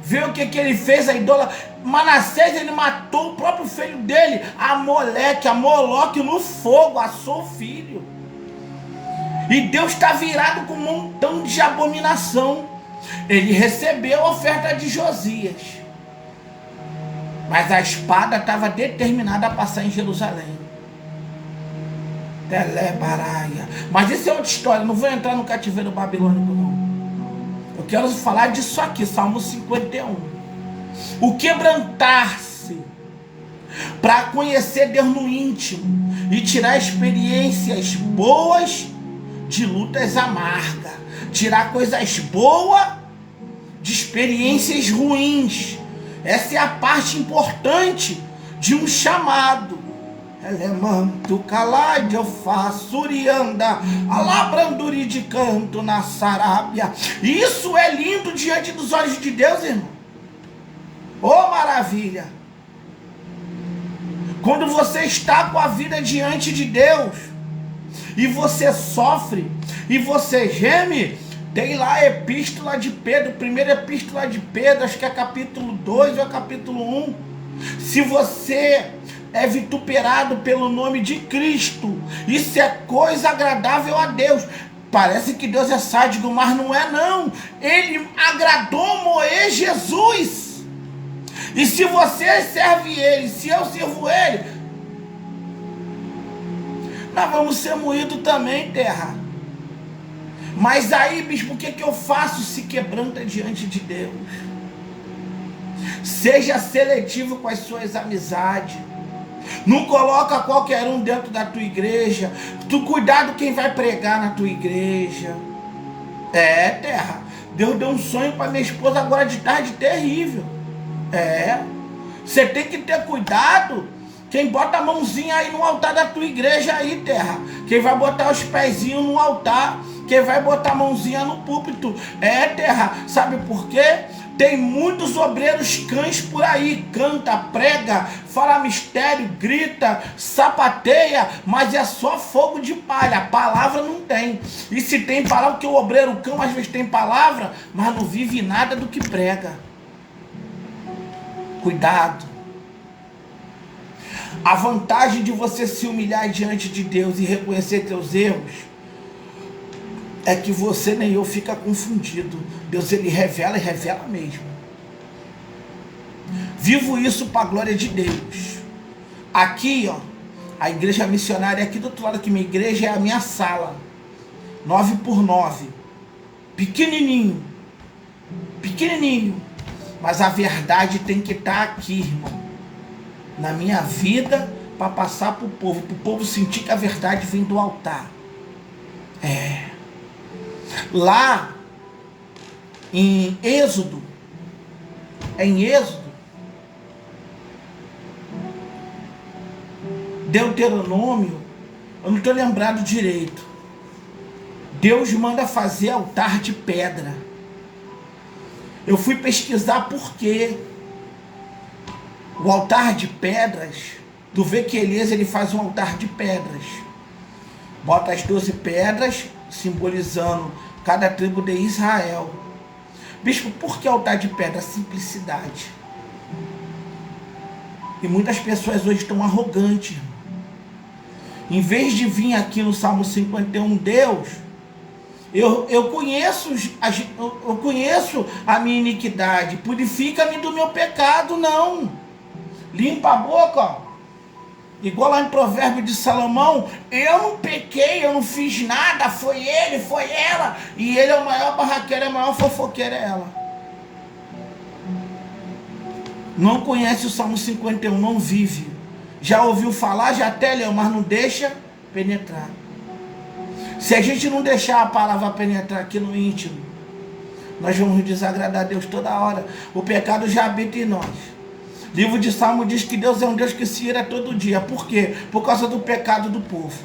Vê o que ele fez, a idólatra. Manassés, ele matou o próprio filho dele, a Moloque, no fogo, assou o filho. E Deus está virado com um montão de abominação. Ele recebeu a oferta de Josias, mas a espada estava determinada a passar em Jerusalém. Telebaraia. Mas isso é outra história. Não vou entrar no cativeiro babilônico, não. Eu quero falar disso aqui, Salmo 51. O quebrantar-se para conhecer Deus no íntimo e tirar experiências boas de lutas amargas. Tirar coisas boas de experiências ruins. Essa é a parte importante de um chamado. Elemanto calade eu faço urianda, alabranduri de canto na Sarábia. Isso é lindo diante dos olhos de Deus, irmão. Oh, maravilha! Quando você está com a vida diante de Deus e você sofre e você geme. Tem lá a epístola de Pedro, primeira epístola de Pedro, acho que é capítulo 2 ou capítulo 1. Se você é vituperado pelo nome de Cristo, isso é coisa agradável a Deus. Parece que Deus é sádico, mas não é não. Ele agradou moer Jesus. E se você serve ele, se eu sirvo ele, nós vamos ser moídos também, terra. Mas aí, bispo, o que eu faço? Se quebranta diante de Deus. Seja seletivo com as suas amizades. Não coloca qualquer um dentro da tua igreja. Tu cuidado quem vai pregar na tua igreja. É, terra. Deus deu um sonho para minha esposa agora de tarde terrível. É. Você tem que ter cuidado. Quem bota a mãozinha aí no altar da tua igreja aí, terra. Quem vai botar os pezinhos no altar. Quem vai botar a mãozinha no púlpito. É, terra. Sabe por quê? Tem muitos obreiros cães por aí. Canta, prega, fala mistério, grita, sapateia, mas é só fogo de palha. Palavra não tem. E se tem palavra, porque o obreiro cão às vezes tem palavra, mas não vive nada do que prega. Cuidado. A vantagem de você se humilhar diante de Deus e reconhecer teus erros é que você nem eu fica confundido. Deus, ele revela e revela mesmo. Vivo isso para a glória de Deus. Aqui, ó, a igreja missionária aqui do outro lado, que minha igreja é a minha sala. 9x9. Pequenininho. Pequenininho. Mas a verdade tem que estar aqui, irmão. Na minha vida, para passar para o povo sentir que a verdade vem do altar. É. Lá em Êxodo, Deuteronômio, eu não estou lembrado direito. Deus manda fazer altar de pedra. Eu fui pesquisar por quê. O altar de pedras, tu vê que Elias ele faz um altar de pedras. Bota as 12 pedras, simbolizando cada tribo de Israel. Bispo, por que altar de pedra? Simplicidade. E muitas pessoas hoje estão arrogantes. Em vez de vir aqui no Salmo 51, Deus, eu conheço a minha iniquidade, purifica-me do meu pecado, não. Limpa a boca, ó. Igual lá em Provérbio de Salomão, eu não pequei, eu não fiz nada, foi ele, foi ela, e ele é o maior barraqueiro, é o maior fofoqueiro, é ela. Não conhece o Salmo 51, não vive. Já ouviu falar, já até leu, mas não deixa penetrar. Se a gente não deixar a palavra penetrar aqui no íntimo, nós vamos desagradar a Deus toda hora. O pecado já habita em nós. O livro de Salmo diz que Deus é um Deus que se ira todo dia. Por quê? Por causa do pecado do povo.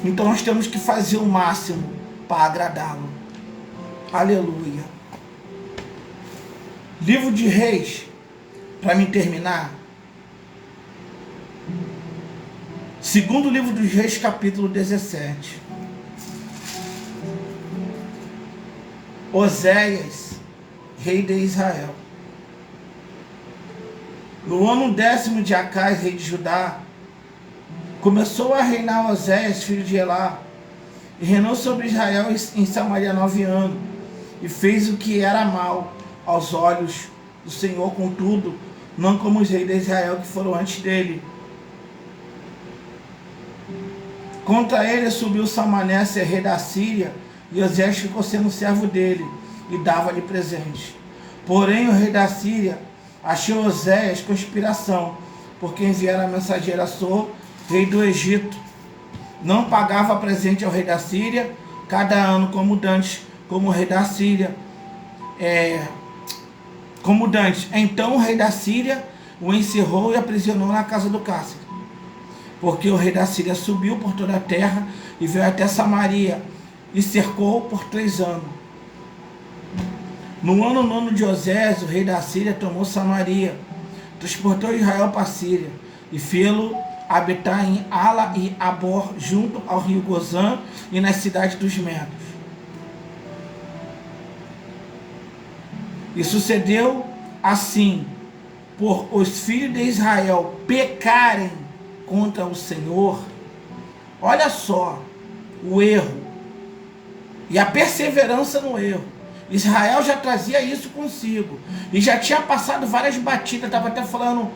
Então nós temos que fazer o máximo para agradá-lo. Aleluia. Livro de Reis, para mim terminar. Segundo livro dos Reis, capítulo 17. Oséias, rei de Israel. No ano 10º de Acais, rei de Judá, começou a reinar Oséias, filho de Elá, e reinou sobre Israel em Samaria 9 anos, e fez o que era mal aos olhos do Senhor, contudo, não como os reis de Israel que foram antes dele. Contra ele subiu Salmaneser, rei da Síria, e Oséias ficou sendo servo dele, e dava-lhe presente. Porém, o rei da Síria achou Oséias conspiração, porque enviara mensageiro a So, rei do Egito. Não pagava presente ao rei da Síria, cada ano como dantes, como o rei da Síria. Como dantes. Então o rei da Síria o encerrou e aprisionou na casa do cárcere. Porque o rei da Síria subiu por toda a terra e veio até Samaria e cercou por 3 anos. No ano 9 de Oséias, o rei da Síria tomou Samaria, transportou Israel para a Síria e fê-lo habitar em Ala e Abor, junto ao rio Gozã e nas cidades dos Medos. E sucedeu assim, por os filhos de Israel pecarem contra o Senhor. Olha só o erro e a perseverança no erro. Israel já trazia isso consigo e já tinha passado várias batidas. Estava até falando,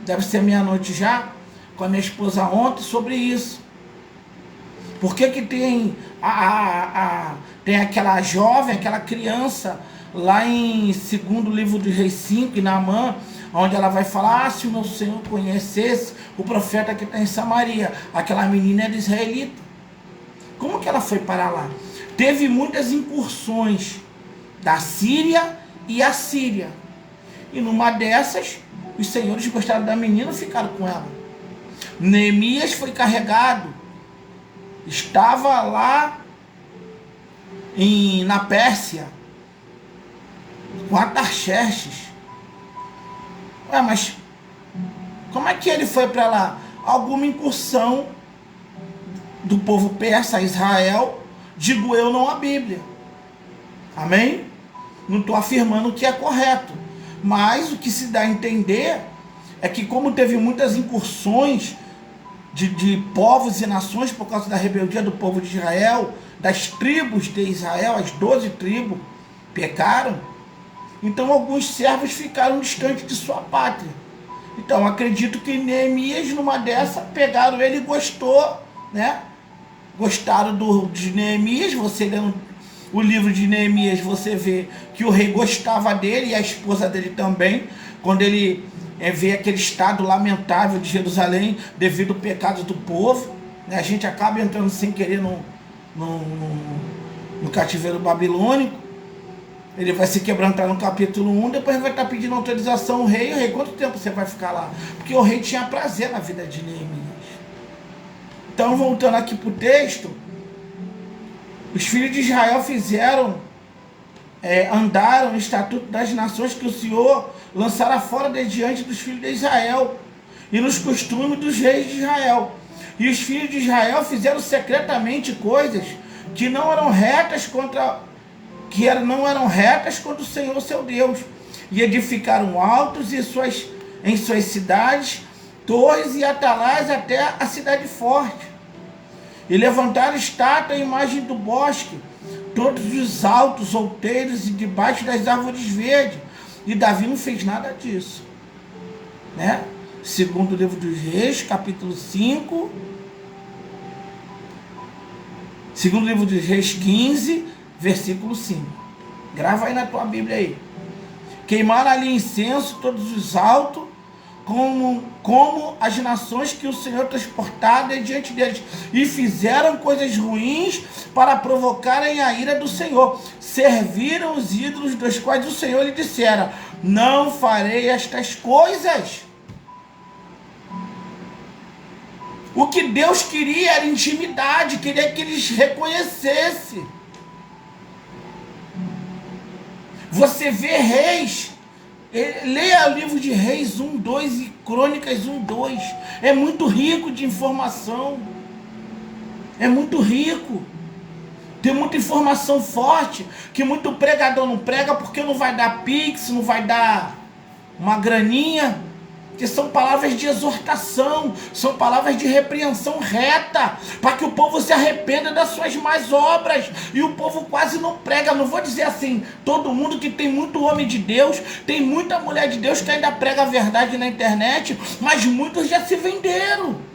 deve ser meia-noite já, com a minha esposa ontem sobre isso. Por que tem tem aquela jovem, aquela criança lá em 2º livro de Reis 5, em Naamã, onde ela vai falar, se o meu Senhor conhecesse o profeta que está em Samaria, aquela menina era israelita. Como que ela foi parar lá? Teve muitas incursões da Síria e a Síria. E numa dessas, os senhores gostaram da menina e ficaram com ela. Neemias foi carregado. Estava lá na Pérsia, com Artaxerxes. Mas como é que ele foi para lá? Alguma incursão do povo persa a Israel, digo eu, não a Bíblia. Amém? Não estou afirmando que é correto, mas o que se dá a entender é que como teve muitas incursões de povos e nações por causa da rebeldia do povo de Israel, das tribos de Israel, as 12 tribos pecaram, então alguns servos ficaram distantes de sua pátria. Então acredito que Neemias, numa dessa, pegaram ele e gostou, né? Gostaram de Neemias. Você lendo o livro de Neemias, você vê que o rei gostava dele e a esposa dele também, quando ele vê aquele estado lamentável de Jerusalém devido ao pecado do povo, né? A gente acaba entrando sem querer no cativeiro babilônico. Ele vai se quebrantar no capítulo 1, depois vai estar pedindo autorização ao rei. O rei, quanto tempo você vai ficar lá? Porque o rei tinha prazer na vida de Neemias. Então, voltando aqui para o texto, os filhos de Israel andaram no estatuto das nações que o Senhor lançara fora de diante dos filhos de Israel, e nos costumes dos reis de Israel. E os filhos de Israel fizeram secretamente coisas que não eram retas contra o Senhor seu Deus, e edificaram altos em suas cidades, torres e atalaias até a cidade forte, e levantaram estátua à imagem do bosque, todos os altos outeiros e debaixo das árvores verdes, e Davi não fez nada disso, né? Segundo o livro dos Reis, capítulo 5, segundo o livro dos Reis 15, versículo 5. Grava aí na tua Bíblia aí. Queimaram ali incenso, todos os altos, como as nações que o Senhor transportara diante deles, e fizeram coisas ruins para provocarem a ira do Senhor. Serviram os ídolos dos quais o Senhor lhe dissera: não farei estas coisas. O que Deus queria era intimidade, queria que eles reconhecessem. Você vê Reis, leia o livro de Reis 1, 2 e Crônicas 1, 2. É muito rico de informação. É muito rico. Tem muita informação forte, que muito pregador não prega porque não vai dar pix, não vai dar uma graninha. Que são palavras de exortação, são palavras de repreensão reta, para que o povo se arrependa das suas más obras. E o povo quase não prega. Não vou dizer assim, todo mundo, que tem muito homem de Deus, tem muita mulher de Deus que ainda prega a verdade na internet, mas muitos já se venderam.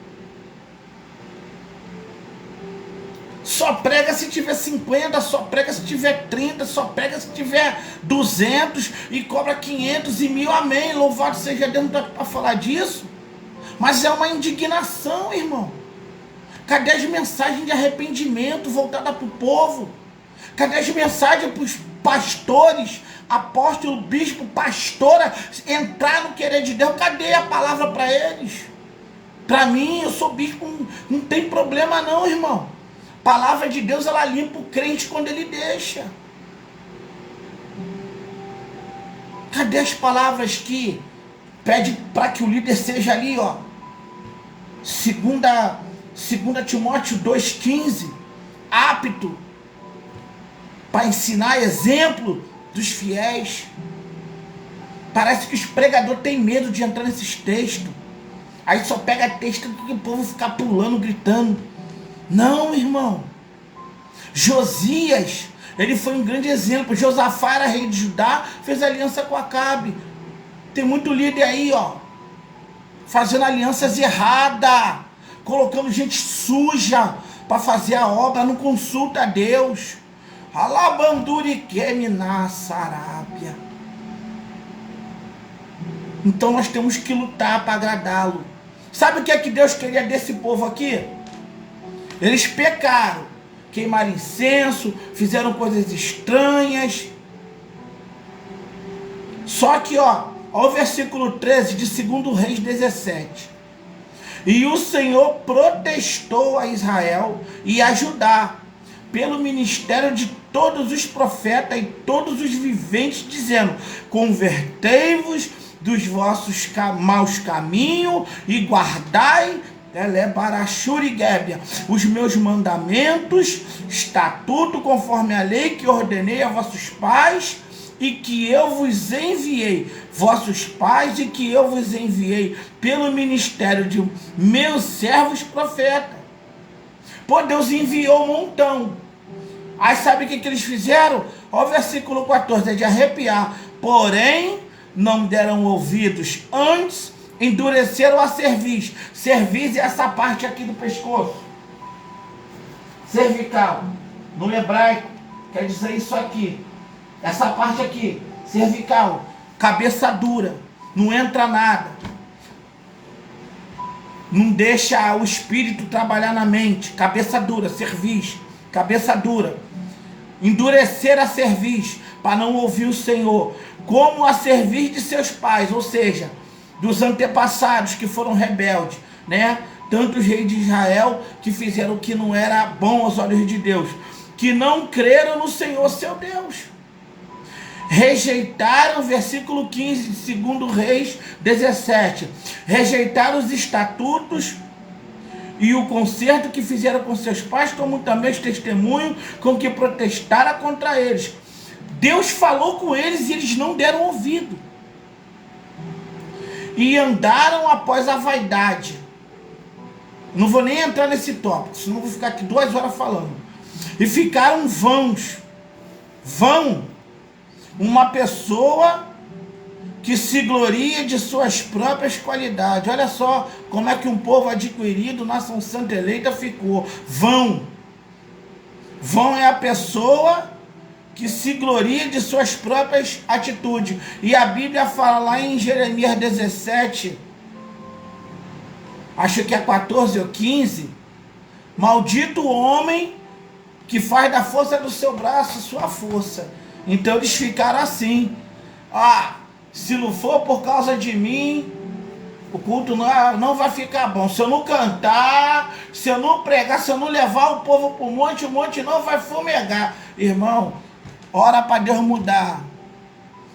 Só prega se tiver 50, só prega se tiver 30, só prega se tiver 200 e cobra 500 e 1000, amém. Louvado seja Deus para falar disso. Mas é uma indignação, irmão. Cadê as mensagens de arrependimento voltadas para o povo? Cadê as mensagens para os pastores, apóstolo, bispo, pastora, entrar no querer de Deus? Cadê a palavra para eles? Para mim, eu sou bispo, não tem problema não, irmão. Palavra de Deus, ela limpa o crente quando ele deixa. Cadê as palavras que pede para que o líder seja ali, ó? 2 Timóteo 2,15, apto para ensinar, exemplo dos fiéis. Parece que os pregadores têm medo de entrar nesses textos. Aí só pega texto que o povo fica pulando, gritando. Não, irmão. Josias, ele foi um grande exemplo. Josafá era rei de Judá, fez aliança com Acabe. Tem muito líder aí, ó, fazendo alianças erradas, colocando gente suja para fazer a obra, não consulta a Deus. Alabanduri Kemina Sarábia. Então nós temos que lutar para agradá-lo. Sabe o que é que Deus queria desse povo aqui? Eles pecaram, queimaram incenso, fizeram coisas estranhas. Só que, ó o versículo 13 de 2 Reis 17. E o Senhor protestou a Israel e a Judá, pelo ministério de todos os profetas e todos os viventes, dizendo: convertei-vos dos vossos maus caminhos e guardai os meus mandamentos, estatuto, conforme a lei que ordenei a vossos pais, e que eu vos enviei, vossos pais, e que eu vos enviei pelo ministério de meus servos profetas. Pô, Deus enviou um montão. Aí sabe o que eles fizeram? Olha o versículo 14, é de arrepiar. Porém, não deram ouvidos, antes endureceram a cerviz. Cerviz é essa parte aqui do pescoço, cervical. No hebraico quer dizer isso aqui. Essa parte aqui, cervical, cabeça dura, não entra nada, não deixa o espírito trabalhar na mente. Cabeça dura, cerviz, cabeça dura. Endurecer a cerviz, para não ouvir o Senhor, como a servir de seus pais, ou seja, dos antepassados que foram rebeldes, né? Tanto os reis de Israel que fizeram o que não era bom aos olhos de Deus, que não creram no Senhor seu Deus. Rejeitaram, versículo 15 de 2 Reis 17, rejeitaram os estatutos e o concerto que fizeram com seus pais, como também os testemunhos com que protestaram contra eles. Deus falou com eles e eles não deram ouvido. E andaram após a vaidade. Não vou nem entrar nesse tópico, senão vou ficar aqui 2 horas falando. E ficaram vãos. Vão. Uma pessoa que se gloria de suas próprias qualidades. Olha só como é que um povo adquirido, nação santa eleita, ficou. Vão. Vão é a pessoa que se gloria de suas próprias atitudes. E a Bíblia fala lá em Jeremias 17, acho que é 14 ou 15, maldito o homem que faz da força do seu braço sua força. Então eles ficaram assim, se não for por causa de mim, o culto não vai ficar bom. Se eu não cantar, se eu não pregar, se eu não levar o povo para o monte não vai fumegar. Irmão, ora para Deus mudar.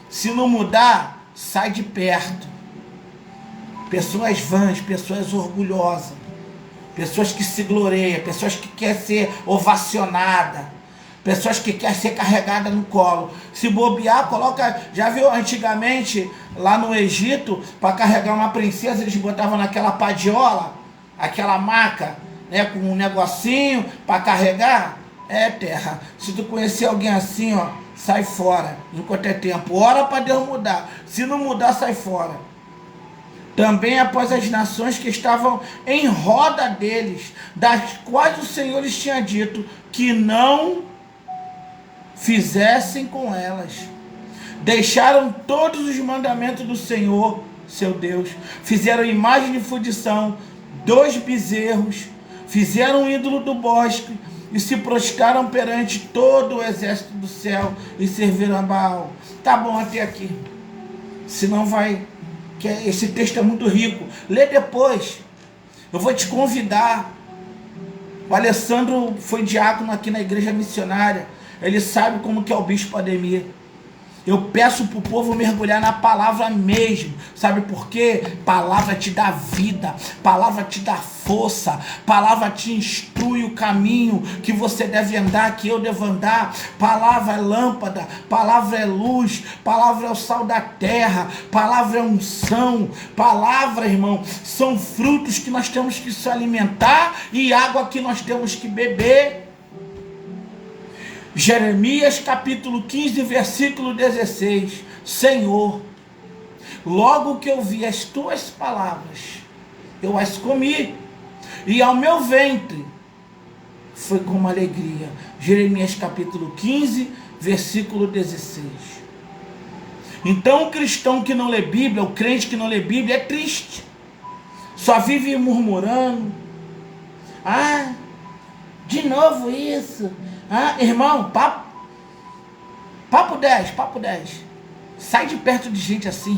Se não mudar, sai de perto. Pessoas vãs, pessoas orgulhosas, pessoas que se gloriam, pessoas que querem ser ovacionadas, pessoas que querem ser carregadas no colo. Se bobear, coloca... Já viu antigamente, lá no Egito, para carregar uma princesa, eles botavam naquela padiola, aquela maca, né, com um negocinho para carregar? Terra, se tu conhecer alguém assim, sai fora, enquanto é tempo. Ora para Deus mudar. Se não mudar, sai fora. Também após as nações que estavam em roda deles, das quais o Senhor lhes tinha dito que não fizessem com elas. Deixaram todos os mandamentos do Senhor, seu Deus. Fizeram imagem de fundição, 2 bezerros, fizeram um ídolo do bosque e se prostraram perante todo o exército do céu e serviram a Baal. Tá bom até aqui. Senão vai... que esse texto é muito rico. Lê depois. Eu vou te convidar. O Alessandro foi diácono aqui na igreja missionária. Ele sabe como que é o bispo Ademir. Eu peço para o povo mergulhar na palavra mesmo. Sabe por quê? Palavra te dá vida, palavra te dá força, palavra te instrui o caminho que você deve andar, que eu devo andar. Palavra é lâmpada, palavra é luz, palavra é o sal da terra, palavra é unção. Palavra, irmão, são frutos que nós temos que se alimentar e água que nós temos que beber. Jeremias capítulo 15, versículo 16. Senhor, logo que eu vi as tuas palavras, eu as comi, e ao meu ventre foi como alegria. Jeremias capítulo 15, versículo 16. Então o cristão que não lê Bíblia, o crente que não lê Bíblia é triste. Só vive murmurando. De novo isso. Irmão, papo 10. Sai de perto de gente assim.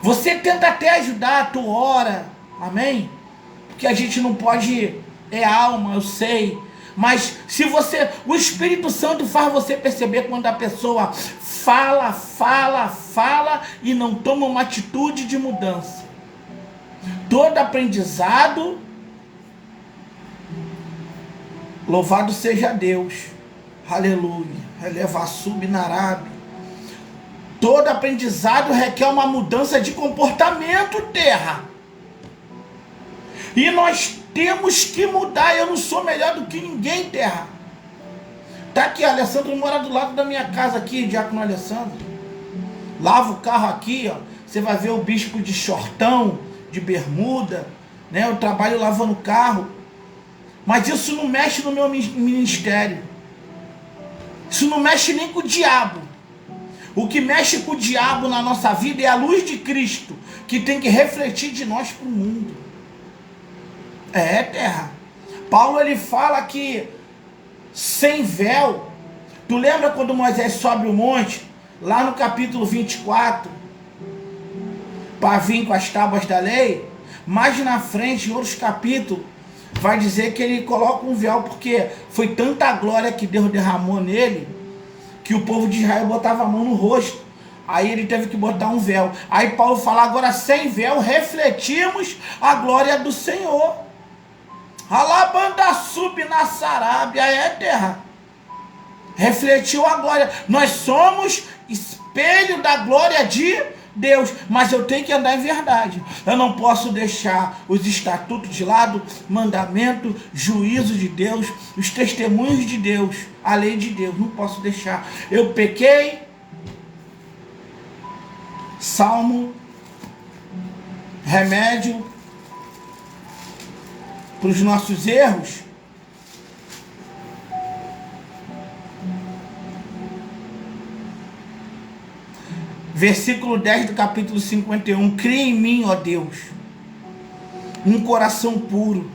Você tenta até ajudar, tu ora, amém? Porque a gente não pode, é alma, eu sei. Mas se você, o Espírito Santo faz você perceber quando a pessoa fala e não toma uma atitude de mudança. Todo aprendizado, louvado seja Deus, aleluia, eleva subnarabe. Todo aprendizado requer uma mudança de comportamento, terra. E nós temos que mudar. Eu não sou melhor do que ninguém, terra. Tá aqui, Alessandro mora do lado da minha casa aqui, diácono Alessandro. Lava o carro aqui, você vai ver o bispo de shortão, de bermuda, né? Eu trabalho lavando carro. Mas isso não mexe no meu ministério. Isso não mexe nem com o diabo. O que mexe com o diabo na nossa vida é a luz de Cristo, que tem que refletir de nós para o mundo. Terra. Paulo ele fala que sem véu, Tu lembra quando Moisés sobe o monte, lá no capítulo 24, para vir com as tábuas da lei? Mais na frente, em outros capítulos, vai dizer que ele coloca um véu, porque foi tanta glória que Deus derramou nele, que o povo de Israel botava a mão no rosto. Aí ele teve que botar um véu. Aí Paulo fala, agora sem véu refletimos a glória do Senhor. Alabanda sub na Sarábia é terra. Refletiu a glória. Nós somos espelho da glória de Deus, mas eu tenho que andar em verdade. Eu não posso deixar os estatutos de lado, mandamento, juízo de Deus, os testemunhos de Deus, a lei de Deus. Não posso deixar. Eu pequei. Salmo, remédio para os nossos erros. Versículo 10 do capítulo 51. Cria em mim, ó Deus, um coração puro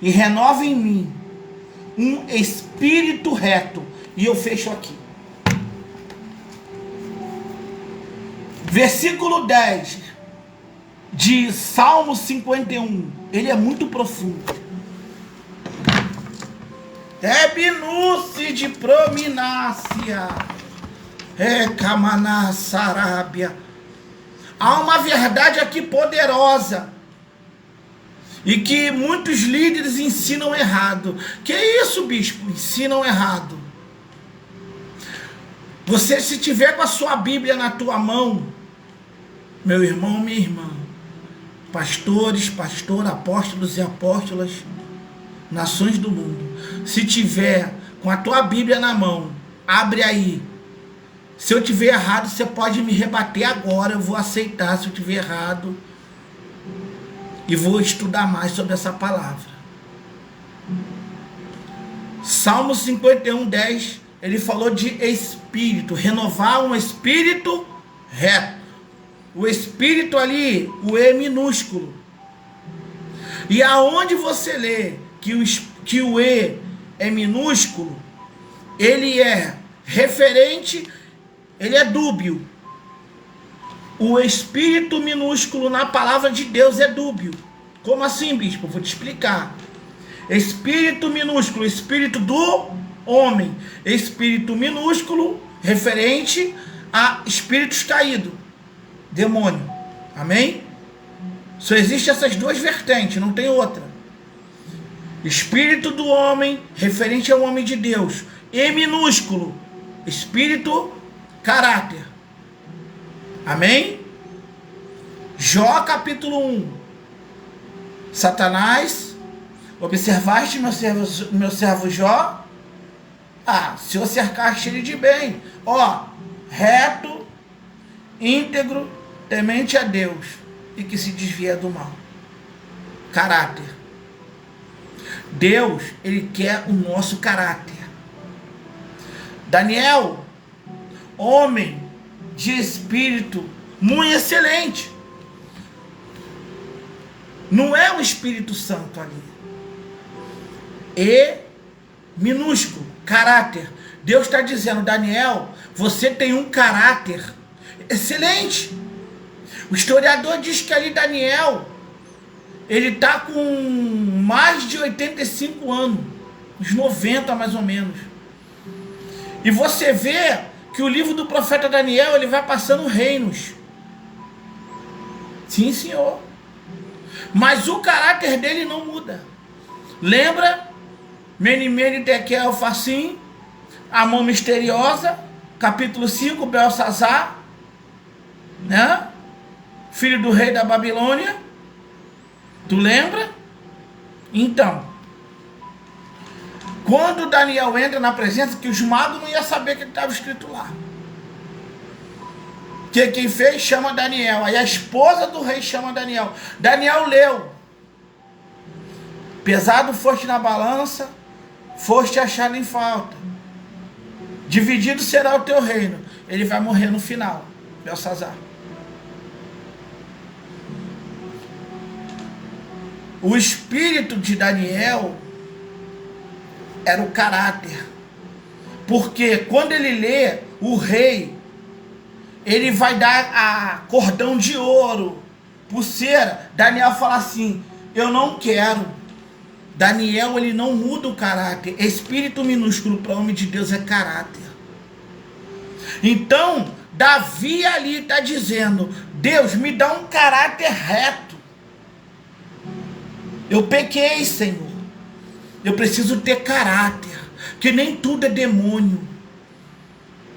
e renova em mim um espírito reto. E eu fecho aqui. Versículo 10 de Salmo 51. Ele é muito profundo. Ebinúcia de prominácia. Camaná Sarábia. Há uma verdade aqui poderosa. E que muitos líderes ensinam errado. Que isso, bispo? Ensinam errado. Você, se tiver com a sua Bíblia na tua mão, meu irmão, minha irmã, pastores, apóstolos e apóstolas, nações do mundo, se tiver com a tua Bíblia na mão, abre aí. Se eu tiver errado, você pode me rebater agora, eu vou aceitar se eu tiver errado e vou estudar mais sobre essa palavra. Salmo 51, 10, ele falou de espírito, renovar um espírito reto. O espírito ali, o E minúsculo. E aonde você lê que o E é minúsculo, ele é referente, ele é dúbio. O espírito minúsculo na palavra de Deus é dúbio. Como assim, bispo? Vou te explicar. Espírito minúsculo, espírito do homem. Espírito minúsculo, referente a espíritos caídos. Demônio. Amém? Só existe essas duas vertentes, não tem outra. Espírito do homem, referente ao homem de Deus. E minúsculo, espírito, caráter. Amém? Jó capítulo 1. Satanás, observaste meu servo Jó? Se eu cercaste ele de bem. Reto, íntegro, temente a Deus e que se desvia do mal. Caráter. Deus, ele quer o nosso caráter. Daniel, homem de espírito muito excelente. Não é o Espírito Santo ali. E minúsculo, caráter. Deus está dizendo, Daniel, você tem um caráter excelente. O historiador diz que ali Daniel, ele está com mais de 85 anos, uns 90 mais ou menos. E você vê que o livro do profeta Daniel, ele vai passando reinos. Sim, senhor. Mas o caráter dele não muda. Lembra? Mene, Tekel, Farsim, a mão misteriosa, capítulo 5, Belsazar, né? Filho do rei da Babilônia. Tu lembra? Então, quando Daniel entra na presença, que os magos não iam saber o que estava escrito lá. Que quem fez chama Daniel. Aí a esposa do rei chama Daniel. Daniel leu. Pesado foste na balança, foste achado em falta. Dividido será o teu reino. Ele vai morrer no final. Belsazar. O espírito de Daniel era o caráter. Porque quando ele lê, o rei, ele vai dar a cordão de ouro, pulseira. Daniel fala assim, eu não quero. Daniel, ele não muda o caráter. Espírito minúsculo para homem de Deus é caráter. Então, Davi ali está dizendo, Deus, me dá um caráter reto. Eu pequei, Senhor. Eu preciso ter caráter, que nem tudo é demônio.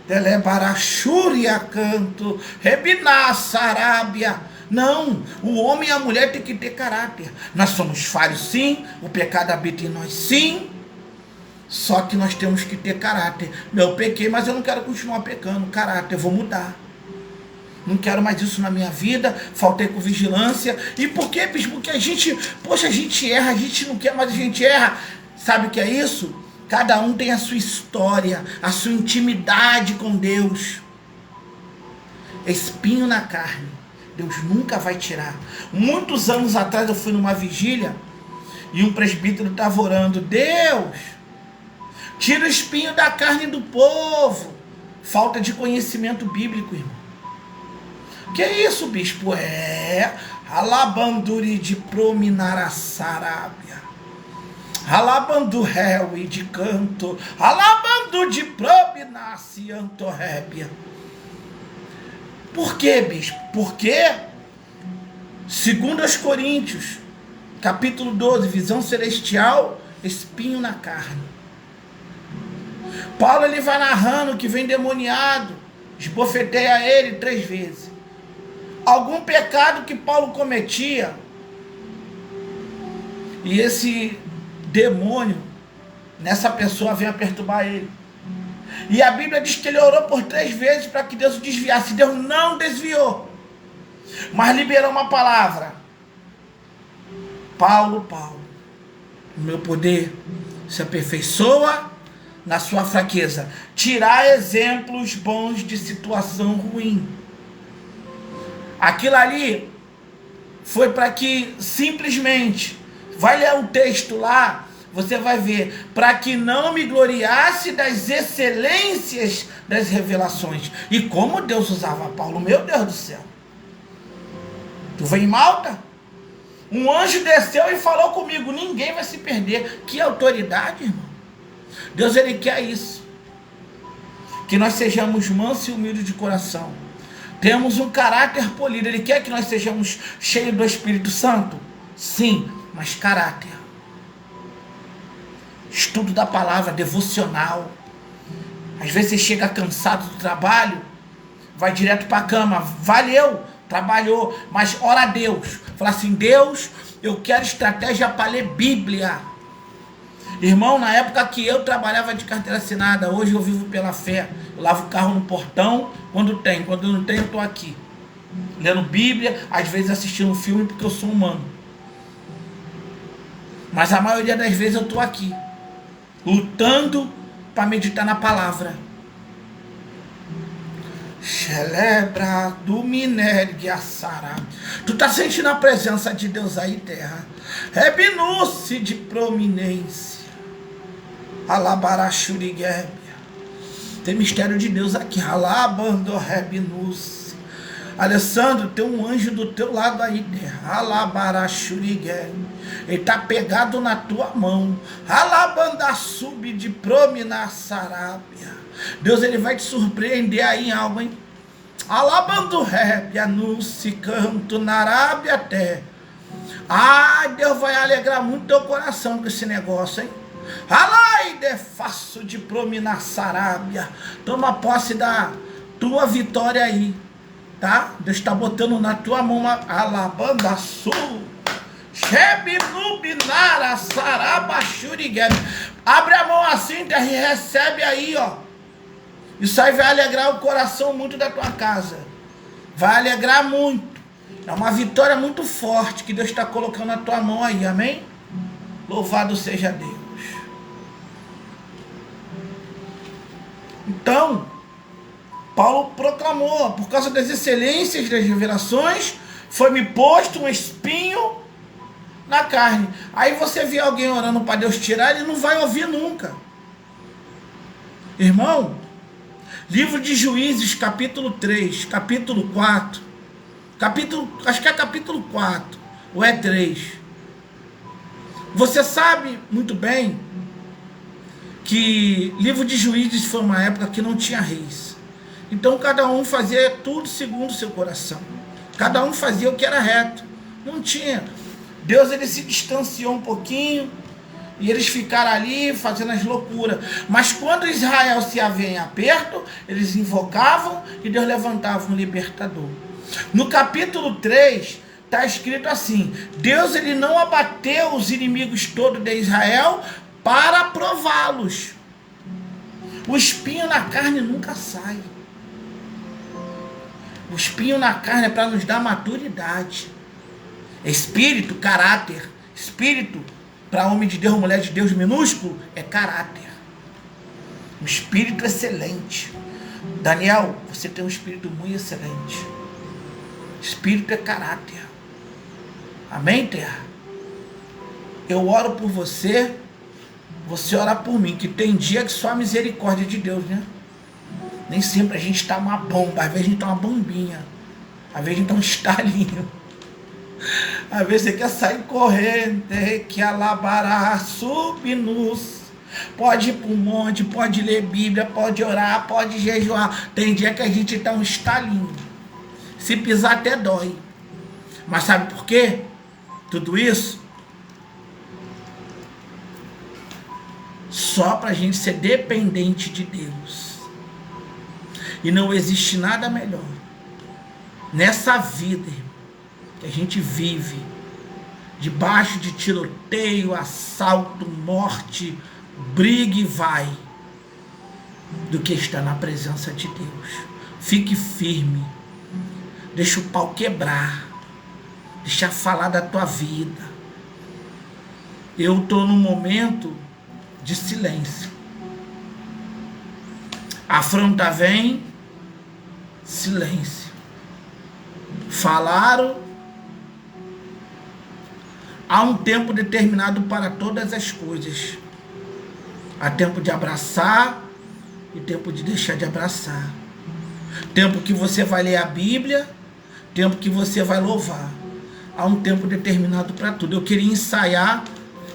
Telebarachúria canto, rebiná, sarábia. Não, o homem e a mulher tem que ter caráter. Nós somos falhos sim, o pecado habita em nós sim, só que nós temos que ter caráter. Eu pequei, mas eu não quero continuar pecando. Caráter, eu vou mudar. Não quero mais isso na minha vida, faltei com vigilância. E por quê, bispo? Porque a gente erra, a gente não quer, mas a gente erra. Sabe o que é isso? Cada um tem a sua história, a sua intimidade com Deus. Espinho na carne, Deus nunca vai tirar. Muitos anos atrás eu fui numa vigília e um presbítero estava orando, Deus, tira o espinho da carne do povo. Falta de conhecimento bíblico, irmão. Que é isso, bispo? Alabanduri de prominaraçarábia. Alabandu réu e de canto. Alabandu de prominaciantorrébia. Por quê, bispo? Porque, segundo aos Coríntios, capítulo 12, visão celestial, espinho na carne. Paulo, ele vai narrando que vem demoniado, esbofeteia ele 3 vezes. Algum pecado que Paulo cometia, e esse demônio nessa pessoa vem a perturbar ele. E a Bíblia diz que ele orou por 3 vezes para que Deus o desviasse. Deus não desviou, mas liberou uma palavra. Paulo, o meu poder se aperfeiçoa na sua fraqueza. Tirar exemplos bons de situação ruim. Aquilo ali foi para que simplesmente, vai ler o texto lá, você vai ver, para que não me gloriasse das excelências das revelações. E como Deus usava Paulo, meu Deus do céu. Tu vem em Malta? Um anjo desceu e falou comigo, ninguém vai se perder. Que autoridade, irmão. Deus, ele quer isso. Que nós sejamos mansos e humildes de coração. Temos um caráter polido. Ele quer que nós sejamos cheios do Espírito Santo? Sim, mas caráter. Estudo da palavra, devocional. Às vezes você chega cansado do trabalho, vai direto para a cama. Valeu, trabalhou, mas ora a Deus. Fala assim, Deus, eu quero estratégia para ler Bíblia. Irmão, na época que eu trabalhava de carteira assinada, hoje eu vivo pela fé. Eu lavo o carro no portão, quando tem. Quando não tem, eu estou aqui. Lendo Bíblia, às vezes assistindo um filme, porque eu sou humano. Mas a maioria das vezes eu estou aqui, lutando para meditar na palavra. Celebra do minério de Assara. Tu está sentindo a presença de Deus aí, terra? Rebinuce de prominência. Alabarachuriguébia. Tem mistério de Deus aqui. Alabando rebinuce. Alessandro, tem um anjo do teu lado aí, terra. Alabarachuriguébia. Ele está pegado na tua mão. Alabanda sub de prominasarábia. Deus, ele vai te surpreender aí em algo, hein? Alabando rébia, anúncio, canto, na Arábia até. Deus vai alegrar muito teu coração com esse negócio, hein? Alai de faço de prominasarábia. Toma posse da tua vitória aí, tá? Deus está botando na tua mão alabanda sul. Abre a mão assim, e recebe aí, ó. Isso aí vai alegrar o coração muito da tua casa. Vai alegrar muito. É uma vitória muito forte que Deus está colocando na tua mão aí, amém? Louvado seja Deus. Então, Paulo proclamou, por causa das excelências das revelações, foi-me posto um espinho na carne. Aí você vê alguém orando para Deus tirar, ele não vai ouvir nunca. Irmão, livro de Juízes, capítulo 3, capítulo 4, acho que é capítulo 4, ou é 3. Você sabe muito bem que livro de Juízes foi uma época que não tinha reis. Então cada um fazia tudo segundo o seu coração. Cada um fazia o que era reto. Não tinha. Deus, ele se distanciou um pouquinho e eles ficaram ali fazendo as loucuras. Mas quando Israel se havia em aperto, eles invocavam e Deus levantava um libertador. No capítulo 3, está escrito assim: Deus, ele não abateu os inimigos todos de Israel para prová-los. O espinho na carne nunca sai. O espinho na carne é para nos dar maturidade. Espírito, caráter. Espírito, para homem de Deus, mulher de Deus minúsculo, é caráter. Um espírito excelente. Daniel, você tem um espírito muito excelente. Espírito é caráter. Amém, terra? Eu oro por você, você ora por mim, que tem dia que só a misericórdia de Deus, né? Nem sempre a gente está uma bomba, às vezes a gente está uma bombinha, às vezes a gente está um estalinho, às vezes você quer sair correndo, que alabará, subnus, pode ir para um monte, pode ler Bíblia, pode orar, pode jejuar. Tem dia que a gente está um estalinho, se pisar até dói. Mas sabe por quê? Tudo isso só para a gente ser dependente de Deus. E não existe nada melhor nessa vida, irmão, que a gente vive debaixo de tiroteio, assalto, morte, briga e vai, do que estar na presença de Deus. Fique firme, deixa o pau quebrar, deixa falar da tua vida. Eu estou num momento de silêncio. A afronta vem, silêncio. Falaram, há um tempo determinado para todas as coisas. Há tempo de abraçar e tempo de deixar de abraçar. Tempo que você vai ler a Bíblia, tempo que você vai louvar. Há um tempo determinado para tudo. Eu queria ensaiar,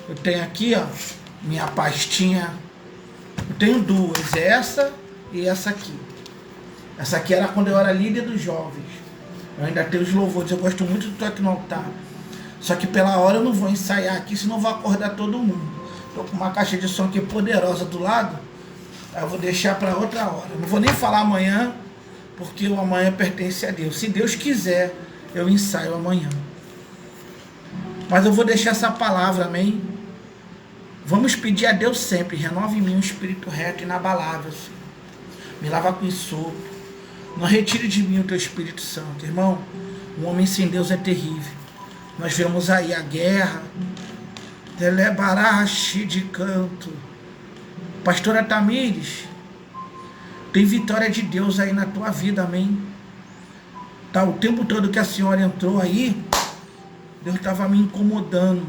eu tenho aqui, ó, minha pastinha. Eu tenho duas, essa e essa aqui. Essa aqui era quando eu era líder dos jovens. Eu ainda tenho os louvores, eu gosto muito do toque no altar. Só que pela hora eu não vou ensaiar aqui, senão vou acordar todo mundo. Estou com uma caixa de som aqui poderosa do lado, aí eu vou deixar para outra hora. Eu não vou nem falar amanhã, porque o amanhã pertence a Deus. Se Deus quiser, eu ensaio amanhã. Mas eu vou deixar essa palavra, amém? Vamos pedir a Deus sempre: renove em mim um espírito reto e inabalável, Senhor. Me lava com sopo. Não retire de mim o teu Espírito Santo. Irmão, um homem sem Deus é terrível. Nós vemos aí a guerra, Telebarache de canto. Pastora Tamires, tem vitória de Deus aí na tua vida, amém? Tá, o tempo todo que a senhora entrou aí, Deus estava me incomodando,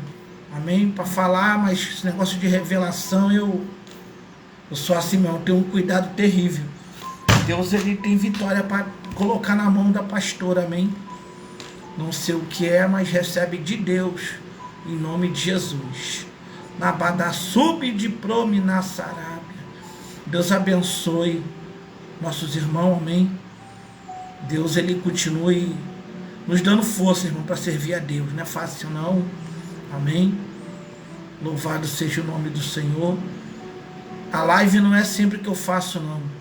amém? Para falar, mas esse negócio de revelação, eu sou assim mesmo, eu tenho um cuidado terrível. Deus, ele tem vitória para colocar na mão da pastora, amém? Não sei o que é, mas recebe de Deus, em nome de Jesus. Na Badassub de Prominaçarábia. Deus abençoe nossos irmãos, amém? Deus, ele continue nos dando força, irmão, para servir a Deus. Não é fácil não, amém? Louvado seja o nome do Senhor. A live não é sempre que eu faço, não.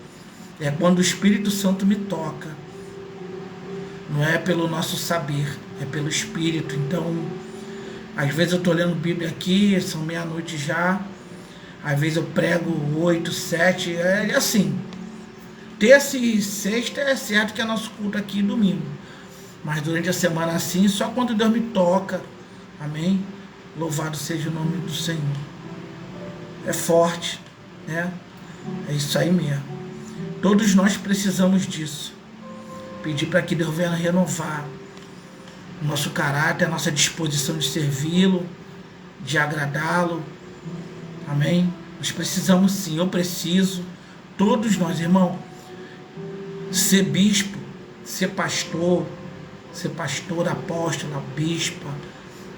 É quando o Espírito Santo me toca. Não é pelo nosso saber, é pelo Espírito. Então, às vezes eu estou lendo Bíblia aqui, são meia-noite já. Às vezes eu prego 8, 7, é assim. Terça e sexta é certo que é nosso culto aqui domingo. Mas durante a semana assim, só quando Deus me toca. Amém? Louvado seja o nome do Senhor. É forte, né? É isso aí mesmo. Todos nós precisamos disso. Pedir para que Deus venha renovar o nosso caráter, a nossa disposição de servi-lo, de agradá-lo. Amém? Nós precisamos sim, eu preciso, Todos nós, irmão, ser bispo, ser pastor, apóstola, bispa,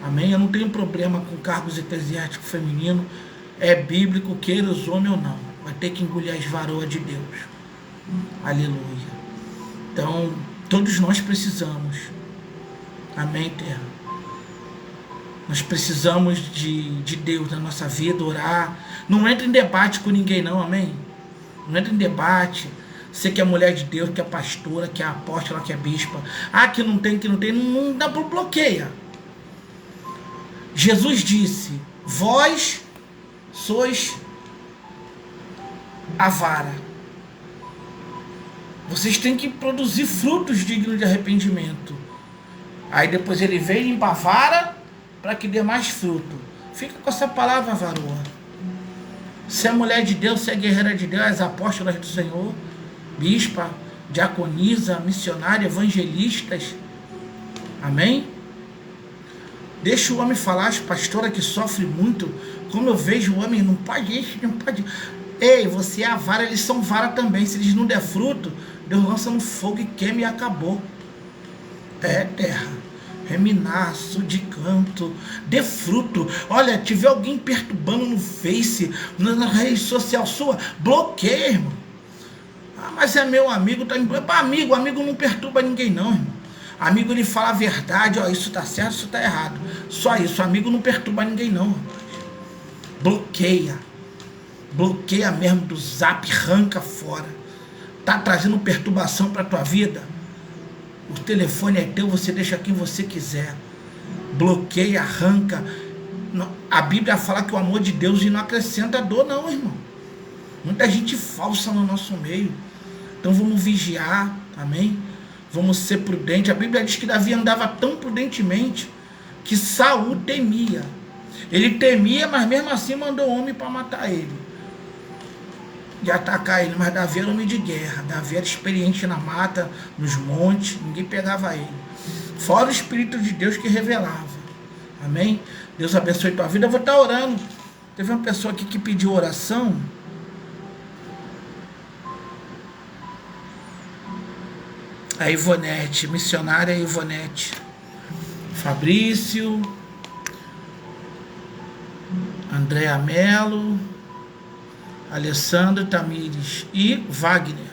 amém? Eu não tenho problema com cargos eclesiásticos femininos, é bíblico, queira os homens ou não, vai ter que engolir as varoas de Deus, aleluia. Então, todos nós precisamos, amém, terra? Nós precisamos de Deus na nossa vida, orar. Não entra em debate com ninguém não, amém? Não entra em debate. Você que é mulher de Deus, que é pastora, que é apóstola, que é bispa. Ah, que não tem, não dá para bloqueia. Jesus disse, vós sois a vara. Vocês têm que produzir frutos dignos de arrependimento. Aí depois ele vem e limpa a vara para que dê mais fruto. Fica com essa palavra, varoa. Se é mulher de Deus, se é guerreira de Deus, as apóstolas do Senhor, bispa, diaconisa, missionária, evangelistas. Amém? Deixa o homem falar, as pastoras que sofrem muito. Como eu vejo o homem, não pode isso, não pode. Ei, você é a vara, eles são vara também. Se eles não der fruto, Deus lança no fogo e queima e acabou. É terra, reminaço de canto, dê fruto. Olha, tiver alguém perturbando no Face, na rede social sua, bloqueia, irmão. Ah, mas é meu amigo, tá amigo não perturba ninguém não, irmão. Amigo, ele fala a verdade, ó, isso tá certo, isso tá errado. Só isso, amigo não perturba ninguém não, rapaz. Bloqueia mesmo do zap, arranca fora. Tá trazendo perturbação para tua vida? O telefone é teu, você deixa quem você quiser. Bloqueia, arranca. A Bíblia fala que o amor de Deus não acrescenta dor não, irmão. Muita gente falsa no nosso meio. Então vamos vigiar, amém? Vamos ser prudentes. A Bíblia diz que Davi andava tão prudentemente que Saul temia. Ele temia, mas mesmo assim mandou homem para matar ele, de atacar ele. Mas Davi era homem de guerra. Davi era experiente na mata, nos montes, ninguém pegava ele. Fora o Espírito de Deus que revelava. Amém? Deus abençoe tua vida. Eu vou estar orando. Teve uma pessoa aqui que pediu oração. A Ivonete, missionária Ivonete. Fabrício, Andréa Melo, Alessandro Tamires e Wagner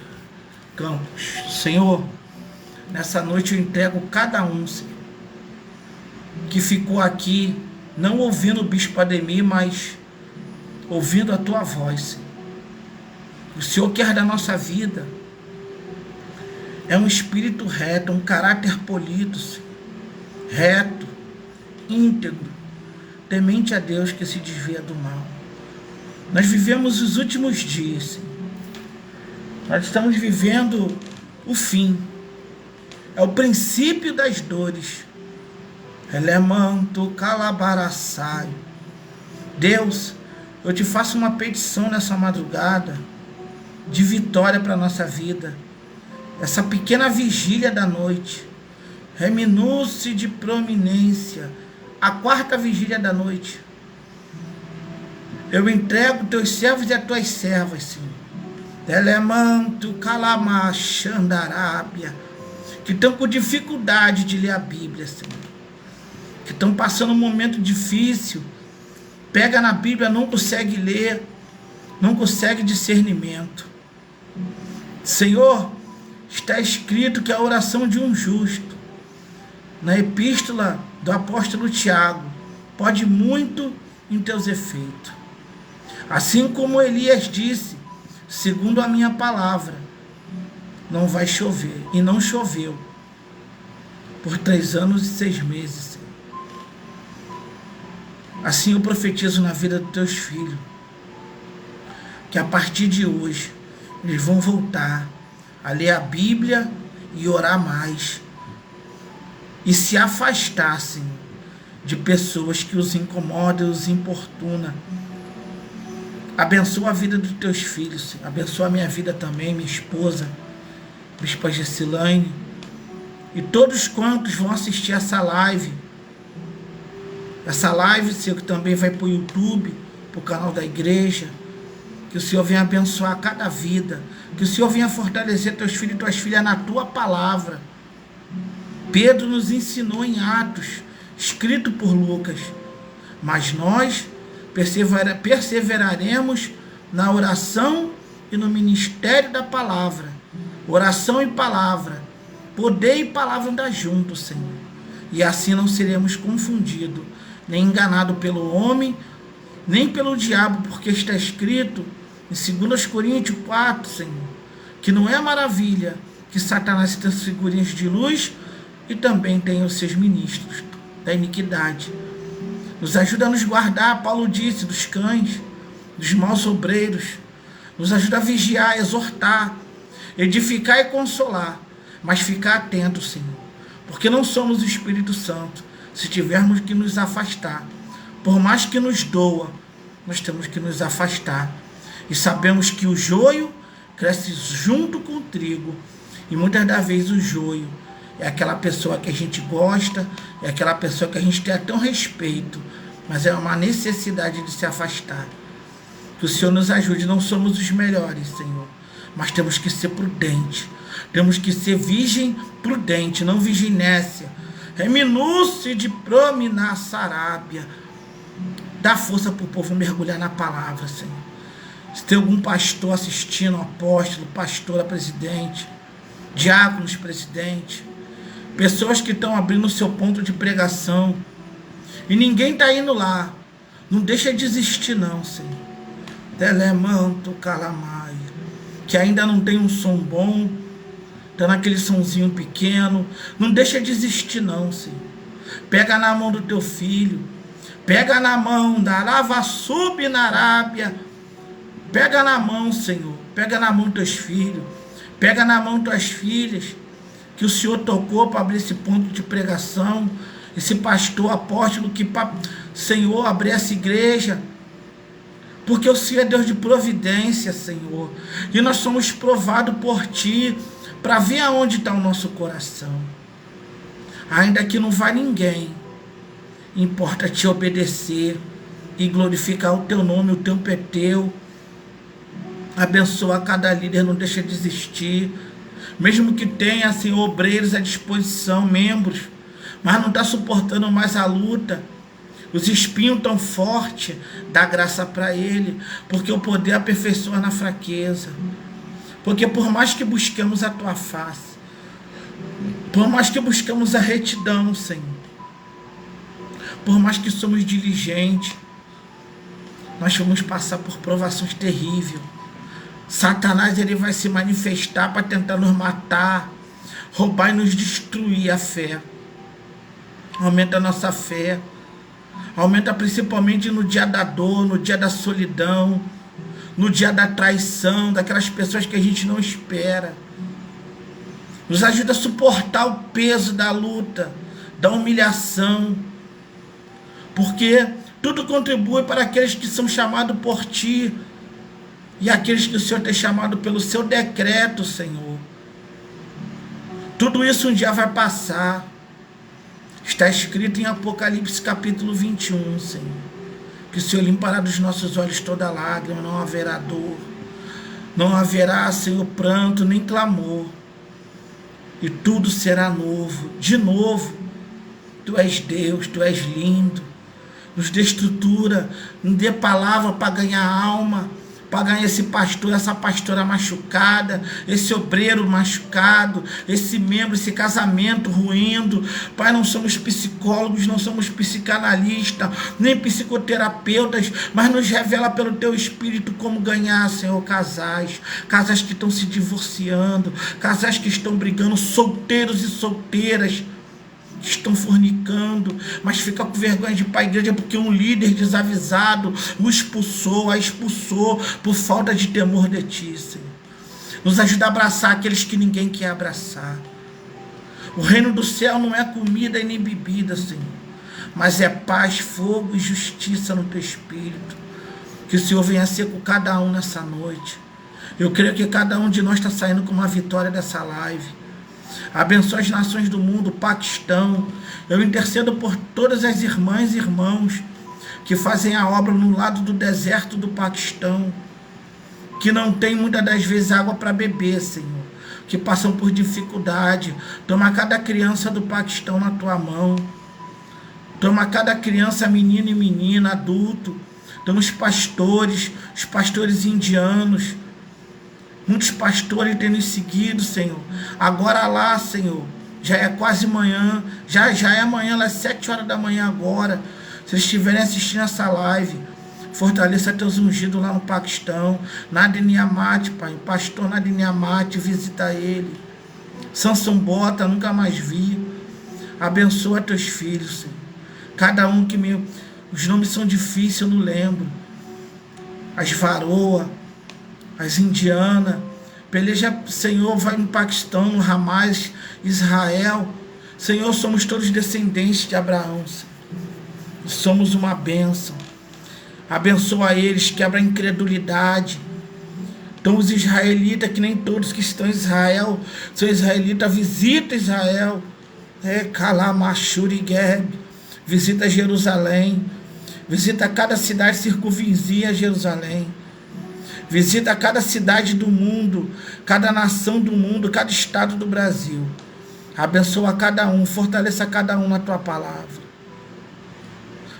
Campos. Senhor, nessa noite eu entrego cada um, Senhor, que ficou aqui, não ouvindo o Bispo Ademir, mas ouvindo a Tua voz, Senhor. O Senhor quer da nossa vida é um espírito reto, um caráter polido, Senhor, reto, íntegro, temente a Deus, que se desvia do mal. Nós vivemos os últimos dias, Senhor. Nós estamos vivendo o fim. É o princípio das dores. Elemanto calabaraçai. Deus, eu te faço uma petição nessa madrugada de vitória para a nossa vida. Essa pequena vigília da noite, reminúcio de prominência, a quarta vigília da noite, eu entrego teus servos e as tuas servas, Senhor. Telemanto, calamachandarábia, que estão com dificuldade de ler a Bíblia, Senhor. Que estão passando um momento difícil, pega na Bíblia, não consegue ler, não consegue discernimento. Senhor, está escrito que a oração de um justo, na epístola do apóstolo Tiago, pode muito em teus efeitos. Assim como Elias disse, segundo a minha palavra, não vai chover, e não choveu, por 3 anos e 6 meses, Senhor. Assim eu profetizo na vida dos teus filhos, que a partir de hoje, eles vão voltar a ler a Bíblia e orar mais, e se afastassem de pessoas que os incomodam e os importunam. Abençoa a vida dos teus filhos, Senhor. Abençoa a minha vida também, minha esposa, Bispa Gessilane, e todos quantos vão assistir essa live. Essa live, Senhor, que também vai para o YouTube, para o canal da igreja. Que o Senhor venha abençoar cada vida. Que o Senhor venha fortalecer teus filhos e tuas filhas na tua palavra. Pedro nos ensinou em Atos, escrito por Lucas. Mas nós perseveraremos na oração e no ministério da palavra. Oração e palavra. Poder e palavra andar juntos, Senhor. E assim não seremos confundidos, nem enganados pelo homem, nem pelo diabo, porque está escrito em 2 Coríntios 4, Senhor, que não é maravilha que Satanás tem as figurinhas de luz e também tem os seus ministros da iniquidade. Nos ajuda a nos guardar, Paulo disse, dos cães, dos maus obreiros. Nos ajuda a vigiar, exortar, edificar e consolar, mas ficar atento, Senhor, porque não somos o Espírito Santo. Se tivermos que nos afastar, por mais que nos doa, nós temos que nos afastar. E sabemos que o joio cresce junto com o trigo. E muitas das vezes o joio é aquela pessoa que a gente gosta, é aquela pessoa que a gente tem até um respeito, mas é uma necessidade de se afastar. Que o Senhor nos ajude. Não somos os melhores, Senhor, mas temos que ser prudentes. Temos que ser virgem prudente, não virginécia. Reminúcio de prominar Sarábia. Dá força para o povo mergulhar na palavra, Senhor. Se tem algum pastor assistindo, apóstolo, pastora, presidente, diáconos, presidente, pessoas que estão abrindo o seu ponto de pregação e ninguém está indo lá, não deixa de desistir não, Senhor. Telemanto calamaio, que ainda não tem um som bom, está naquele sonzinho pequeno, não deixa de desistir não, Senhor. Pega na mão do teu filho, pega na mão da lava sub na Arábia. Pega na mão, Senhor, pega na mão teus filhos, pega na mão tuas filhas, que o Senhor tocou para abrir esse ponto de pregação, esse pastor apóstolo que, Senhor, abrir essa igreja, porque o Senhor é Deus de providência, Senhor, e nós somos provados por Ti, para ver aonde está o nosso coração. Ainda que não vá ninguém, importa Te obedecer e glorificar o Teu nome, o Teu é Teu. Abençoa cada líder, não deixa de desistir. Mesmo que tenha, Senhor, obreiros à disposição, membros, mas não está suportando mais a luta. Os espinhos tão fortes, dá graça para ele, porque o poder aperfeiçoa na fraqueza. Porque por mais que busquemos a Tua face, por mais que buscamos a retidão, Senhor, por mais que somos diligentes, nós vamos passar por provações terríveis. Satanás, ele vai se manifestar para tentar nos matar, roubar e nos destruir a fé. Aumenta a nossa fé. Aumenta principalmente no dia da dor, no dia da solidão, no dia da traição, daquelas pessoas que a gente não espera. Nos ajuda a suportar o peso da luta, da humilhação. Porque tudo contribui para aqueles que são chamados por Ti, e aqueles que o Senhor tem chamado pelo Seu decreto, Senhor. Tudo isso um dia vai passar. Está escrito em Apocalipse capítulo 21, Senhor, que o Senhor limpará dos nossos olhos toda lágrima, não haverá dor, não haverá, Senhor, pranto nem clamor, e tudo será novo, de novo. Tu és Deus, Tu és lindo, nos dê estrutura, nos dê palavra para ganhar alma, para ganhar esse pastor, essa pastora machucada, esse obreiro machucado, esse membro, esse casamento ruindo. Pai, não somos psicólogos, não somos psicanalistas, nem psicoterapeutas, mas nos revela pelo Teu Espírito como ganhar, Senhor, casais que estão se divorciando, casais que estão brigando, solteiros e solteiras, que estão fornicando, mas fica com vergonha de ir para a igreja porque um líder desavisado a expulsou por falta de temor de Ti, Senhor. Nos ajuda a abraçar aqueles que ninguém quer abraçar. O reino do céu não é comida e nem bebida, Senhor, mas é paz, fogo e justiça no Teu Espírito. Que o Senhor venha ser com cada um nessa noite. Eu creio que cada um de nós está saindo com uma vitória dessa live. Abençoa as nações do mundo, o Paquistão. Eu intercedo por todas as irmãs e irmãos que fazem a obra no lado do deserto do Paquistão. que não tem muitas das vezes água para beber, Senhor, que passam por dificuldade. Toma cada criança do Paquistão na tua mão. Toma cada criança, menino e menina, adulto. Toma os pastores indianos. Muitos pastores têm nos seguido, Senhor. Agora lá, Senhor, já é quase manhã. Já é amanhã, às 7 horas da manhã agora. Se eles estiverem assistindo essa live, fortaleça teus ungidos lá no Paquistão. Nadim Amati, Pai. O pastor Nadim Amati, visita ele. Samson Bota, nunca mais vi. Abençoa teus filhos, Senhor. Cada um que me... Os nomes são difíceis, eu não lembro. As varoa, as indianas. Peleja, Senhor, vai no Paquistão, no Hamas, Israel. Senhor, somos todos descendentes de Abraão, Senhor. Somos uma bênção. Abençoa eles, quebra a incredulidade. Então os israelitas, que nem todos que estão em Israel são israelitas, visita Israel. Kalamashurigeb. Visita Jerusalém. Visita cada cidade circunvizinha a Jerusalém. Visita cada cidade do mundo, cada nação do mundo, cada estado do Brasil. Abençoa cada um, fortaleça cada um na tua palavra.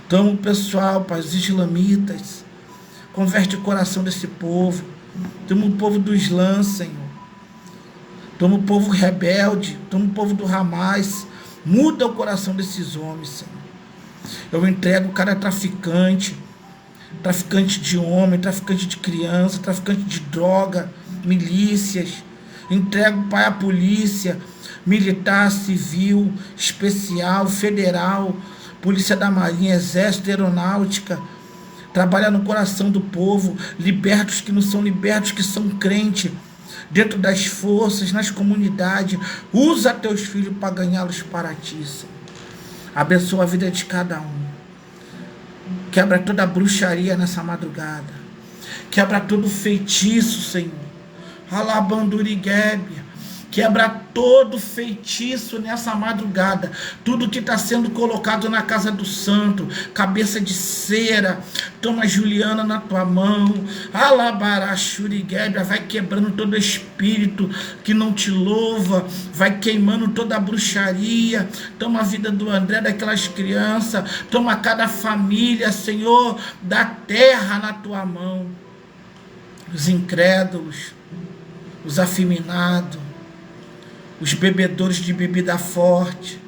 Toma o pessoal, Pai, os islamitas. Converte o coração desse povo. Toma o povo do Islã, Senhor. Toma o povo rebelde. Toma o povo do Hamas. Muda o coração desses homens, Senhor. Eu entrego cada traficante. Traficante de homem, traficante de criança, traficante de droga, milícias. Entrego, Pai, a polícia, militar, civil, especial, federal, polícia da Marinha, exército, aeronáutica. Trabalha no coração do povo, liberta os que não são libertos, que são crentes, dentro das forças, nas comunidades. Usa teus filhos para ganhá-los para ti, Senhor. Abençoa a vida de cada um. Quebra toda a bruxaria nessa madrugada. Quebra todo feitiço, Senhor. Alabanduriguebe. Quebra todo feitiço nessa madrugada. Tudo que está sendo colocado na casa do santo. Cabeça de cera. Toma Juliana na tua mão. Alabarachuriguebe. Vai quebrando todo espírito que não te louva. Vai queimando toda a bruxaria. Toma a vida do André, daquelas crianças. Toma cada família, Senhor, da terra na tua mão. Os incrédulos. Os afeminados. Os bebedores de bebida forte,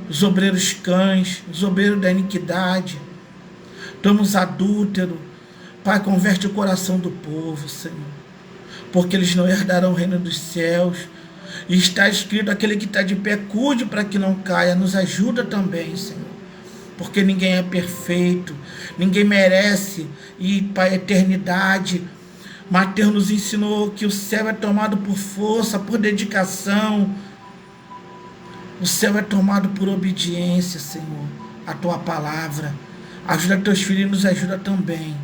os obreiros cães, os obreiros da iniquidade, toma os adúlteros. Pai, converte o coração do povo, Senhor, porque eles não herdarão o reino dos céus. E está escrito: aquele que está de pé, cuide para que não caia. Nos ajuda também, Senhor, porque ninguém é perfeito, ninguém merece ir para a eternidade. Mateus nos ensinou que o céu é tomado por força, por dedicação. O céu é tomado por obediência, Senhor, a tua palavra. Ajuda teus filhos e nos ajuda também.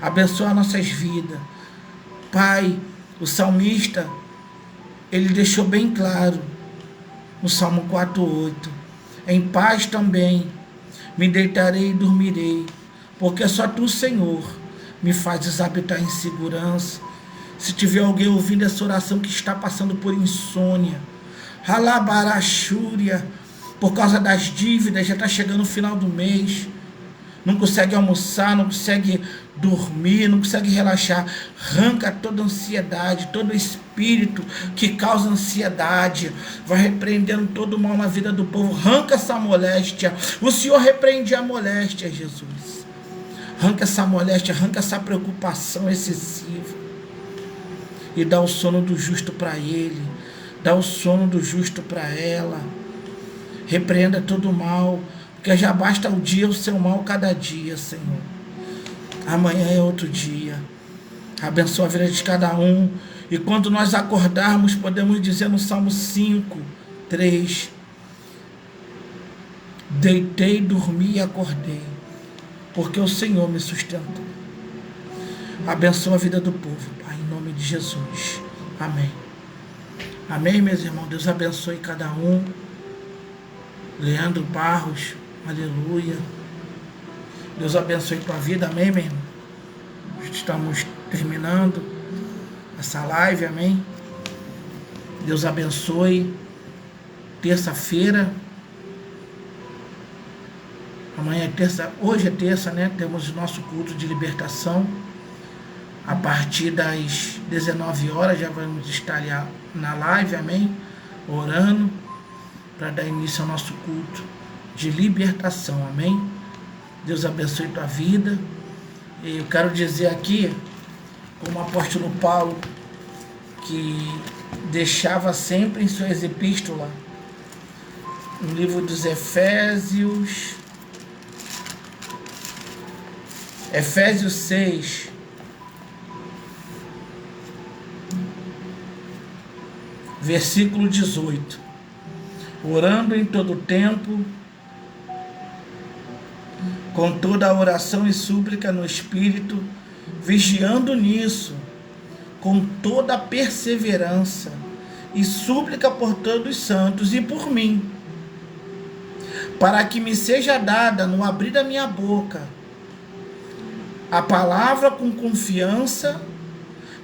Abençoa nossas vidas. Pai, o salmista, ele deixou bem claro no Salmo 4:8. Em paz também me deitarei e dormirei, porque só tu, Senhor, me fazes habitar em segurança. Se tiver alguém ouvindo essa oração que está passando por insônia, Alabarachúria, por causa das dívidas, já está chegando o final do mês, não consegue almoçar, não consegue dormir, não consegue relaxar, arranca toda ansiedade, todo espírito que causa ansiedade, vai repreendendo todo o mal na vida do povo, arranca essa moléstia. O Senhor repreende a moléstia, Jesus. Arranca essa moléstia, arranca essa preocupação excessiva. E dá o sono do justo para ele. Dá o sono do justo para ela. Repreenda todo o mal. Porque já basta o dia, o seu mal cada dia, Senhor. Amanhã é outro dia. Abençoa a vida de cada um. E quando nós acordarmos, podemos dizer no Salmo 5:3. Deitei, dormi e acordei, porque o Senhor me sustentou. Abençoa a vida do povo, Pai, em nome de Jesus. Amém. Amém, meus irmãos. Deus abençoe cada um. Leandro Barros, aleluia. Deus abençoe tua vida, amém, meu irmão. Estamos terminando. essa live, amém? Deus abençoe. Terça-feira, amanhã é terça, hoje é terça, né? Temos o nosso culto de libertação. A partir das 19 horas já vamos estar na live, amém? Orando para dar início ao nosso culto de libertação, amém? Deus abençoe tua vida. E eu quero dizer aqui, como o apóstolo Paulo, que deixava sempre em suas epístolas, no livro dos Efésios 6, versículo 18, orando em todo tempo, com toda a oração e súplica no Espírito, vigiando nisso, com toda a perseverança e súplica por todos os santos e por mim, para que me seja dada no abrir da minha boca a palavra com confiança,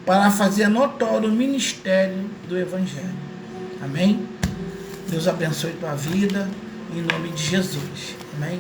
para fazer notório o ministério do Evangelho. Amém? Deus abençoe tua vida, em nome de Jesus. Amém?